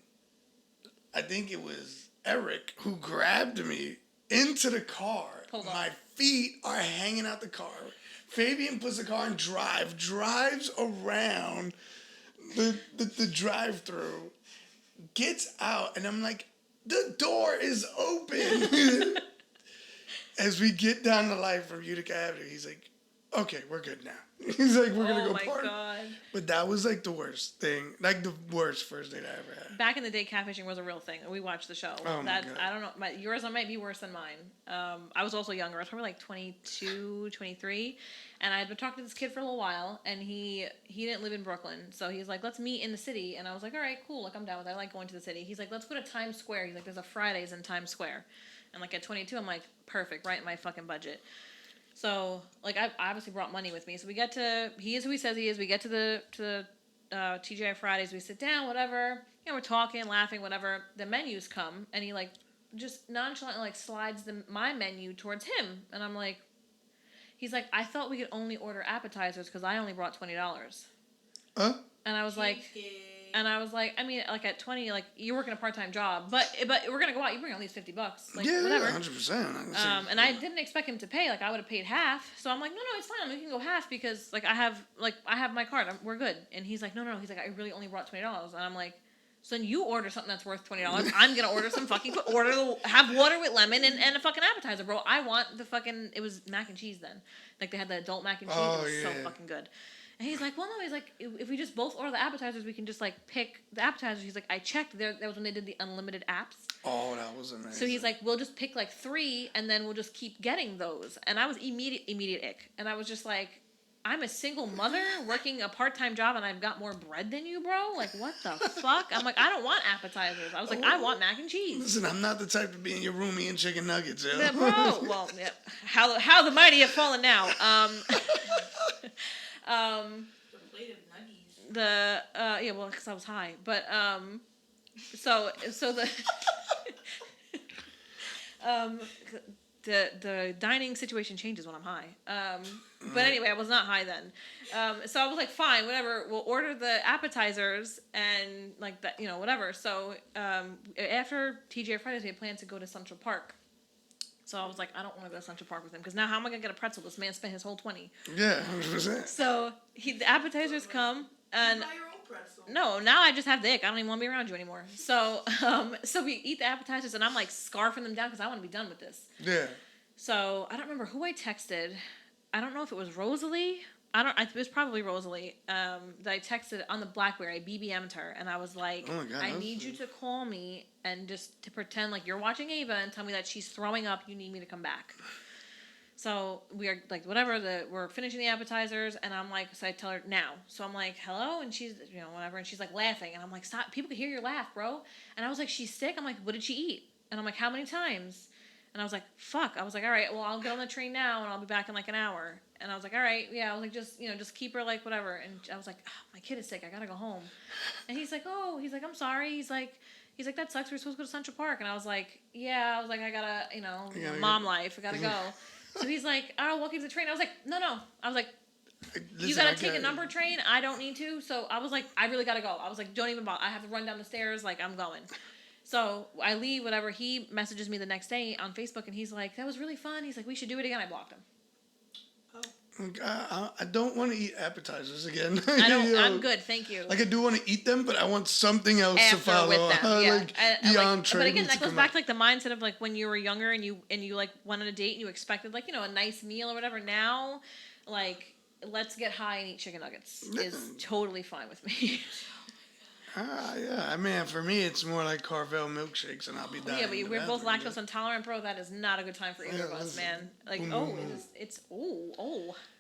I think it was Eric who grabbed me into the car. My feet are hanging out the car. Fabian puts the car in drive, drives around the drive-through, gets out, and I'm like, the door is open. As we get down the light from Utica Avenue, he's like, okay, we're good now. He's like, we're gonna go park. God. But that was like the worst thing, like the worst first date I ever had. Back in the day, catfishing was a real thing. We watched the show. Oh my God. I don't know. Yours might be worse than mine. I was also younger. I was probably like 22, 23. And I had been talking to this kid for a little while, and he didn't live in Brooklyn. So he's like, let's meet in the city. And I was like, all right, cool. Like, I'm down with that. I like going to the city. He's like, let's go to Times Square. He's like, there's a Fridays in Times Square. And like at 22, I'm like, perfect, right in my fucking budget. So, like, I obviously brought money with me. So we get to, he is who he says he is. We get to the TGI Fridays. We sit down, whatever. You know, we're talking, laughing, whatever. The menus come, and he, like, just nonchalantly, like, slides my menu towards him. And I'm like, he's like, I thought we could only order appetizers because I only brought $20. Huh? And I was like... I mean, like at 20, like you're working a part-time job, but we're gonna go out. You bring at least $50, like whatever. 100%. And I didn't expect him to pay. Like I would have paid half. So I'm like, no, it's fine. We can go half because like I have my card. We're good. And he's like, no. He's like, I really only brought $20. And I'm like, so then you order something that's worth $20. I'm gonna order some fucking have water with lemon and a fucking appetizer, bro. I want the fucking. It was mac and cheese then. Like they had the adult mac and cheese. Oh, it was so fucking good. And he's like, well, no. He's like, if we just both order the appetizers, we can just, like, pick the appetizers. He's like, I checked. That was when they did the unlimited apps. Oh, that was amazing. So he's like, we'll just pick, like, 3, and then we'll just keep getting those. And I was immediate ick. And I was just like, I'm a single mother working a part-time job, and I've got more bread than you, bro? Like, what the fuck? I'm like, I don't want appetizers. I was like, I want mac and cheese. Listen, I'm not the type to be in your room eating chicken nuggets, yo. Yeah, bro. Well, yeah. How the mighty have fallen now. Because I was high, but so the dining situation changes when I'm high. But anyway, I was not high then. So I was like, fine, whatever. We'll order the appetizers and like that, whatever. So after TGI Fridays, we had planned to go to Central Park. So I was like, I don't want to go to Central Park with him because now how am I gonna get a pretzel? This man spent his whole 20. Yeah, 100%. So the appetizers come and buy your own pretzel. No, now I just have the ick. I don't even want to be around you anymore. So so we eat the appetizers and I'm like scarfing them down because I want to be done with this. Yeah. So I don't remember who I texted. I don't know if it was Rosalie. It was probably Rosalie. That I texted on the BlackBerry. I BBM'd her and I was like, oh my God, I need you to call me and just to pretend like you're watching Ava and tell me that she's throwing up. You need me to come back. So we are like, whatever, we're finishing the appetizers, and I'm like, so I tell her now. So I'm like, hello, and she's, whatever, and she's like laughing, and I'm like, stop, people can hear your laugh, bro. And I was like, she's sick. I'm like, what did she eat? And I'm like, how many times? And I was like, fuck. I was like, all right, well, I'll get on the train now, and I'll be back in like an hour. And I was like, all right, yeah. I was like, just keep her like whatever. And I was like, oh, my kid is sick. I gotta go home. And he's like, I'm sorry. He's like, that sucks. We're supposed to go to Central Park. And I was like, yeah. I was like, I gotta, mom life. I gotta go. So he's like, I'll walk you to the train. I was like, no. I was like, you gotta take a number train. I don't need to. So I was like, I really gotta go. I was like, don't even bother. I have to run down the stairs. Like, I'm going. So I leave, whatever. He messages me the next day on Facebook, and he's like, that was really fun. He's like, we should do it again. I blocked him. I don't want to eat appetizers again. I'm good, thank you. Like I do want to eat them, but I want something else after to follow. With them, yeah. Like the entree. But again, that goes back to like the mindset of like when you were younger and you like went on a date and you expected like a nice meal or whatever. Now, like let's get high and eat chicken nuggets is totally fine with me. Yeah. I mean, for me, it's more like Carvel milkshakes, and I'll be done. Yeah, but we're both lactose intolerant, bro. That is not a good time for either of us, man. Like,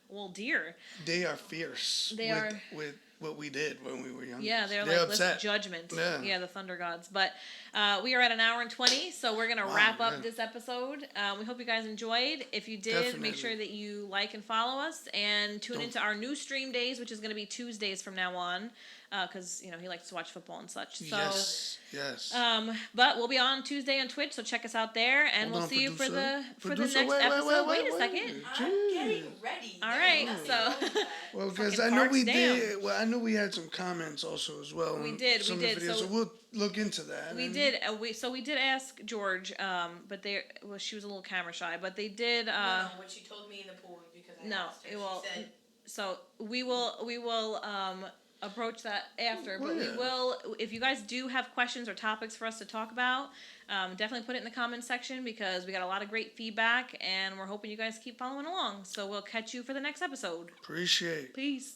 well, dear. They are fierce. They are with what we did when we were younger. Yeah, they're like upset. Judgment. Yeah, the Thunder Gods. But we are at 1 hour and 20, so we're gonna wrap up this episode. We hope you guys enjoyed. If you did, make sure that you like and follow us, and tune into our new stream days, which is gonna be Tuesdays from now on. because he likes to watch football and such. So, yes. But we'll be on Tuesday on Twitch, so check us out there, and we'll see you for the next episode. Wait a second. I'm getting ready. All right, so. Well, because I know we did. Well, I know we had some comments also as well. We did. Videos, so we'll look into that. We did. We did ask George, but she was a little camera shy, but they did. No, when she told me in the pool because I asked her, she said. So we will approach that after, but we will. If you guys do have questions or topics for us to talk about, definitely put it in the comments section because we got a lot of great feedback, and we're hoping you guys keep following along. So we'll catch you for the next episode. Appreciate. Peace.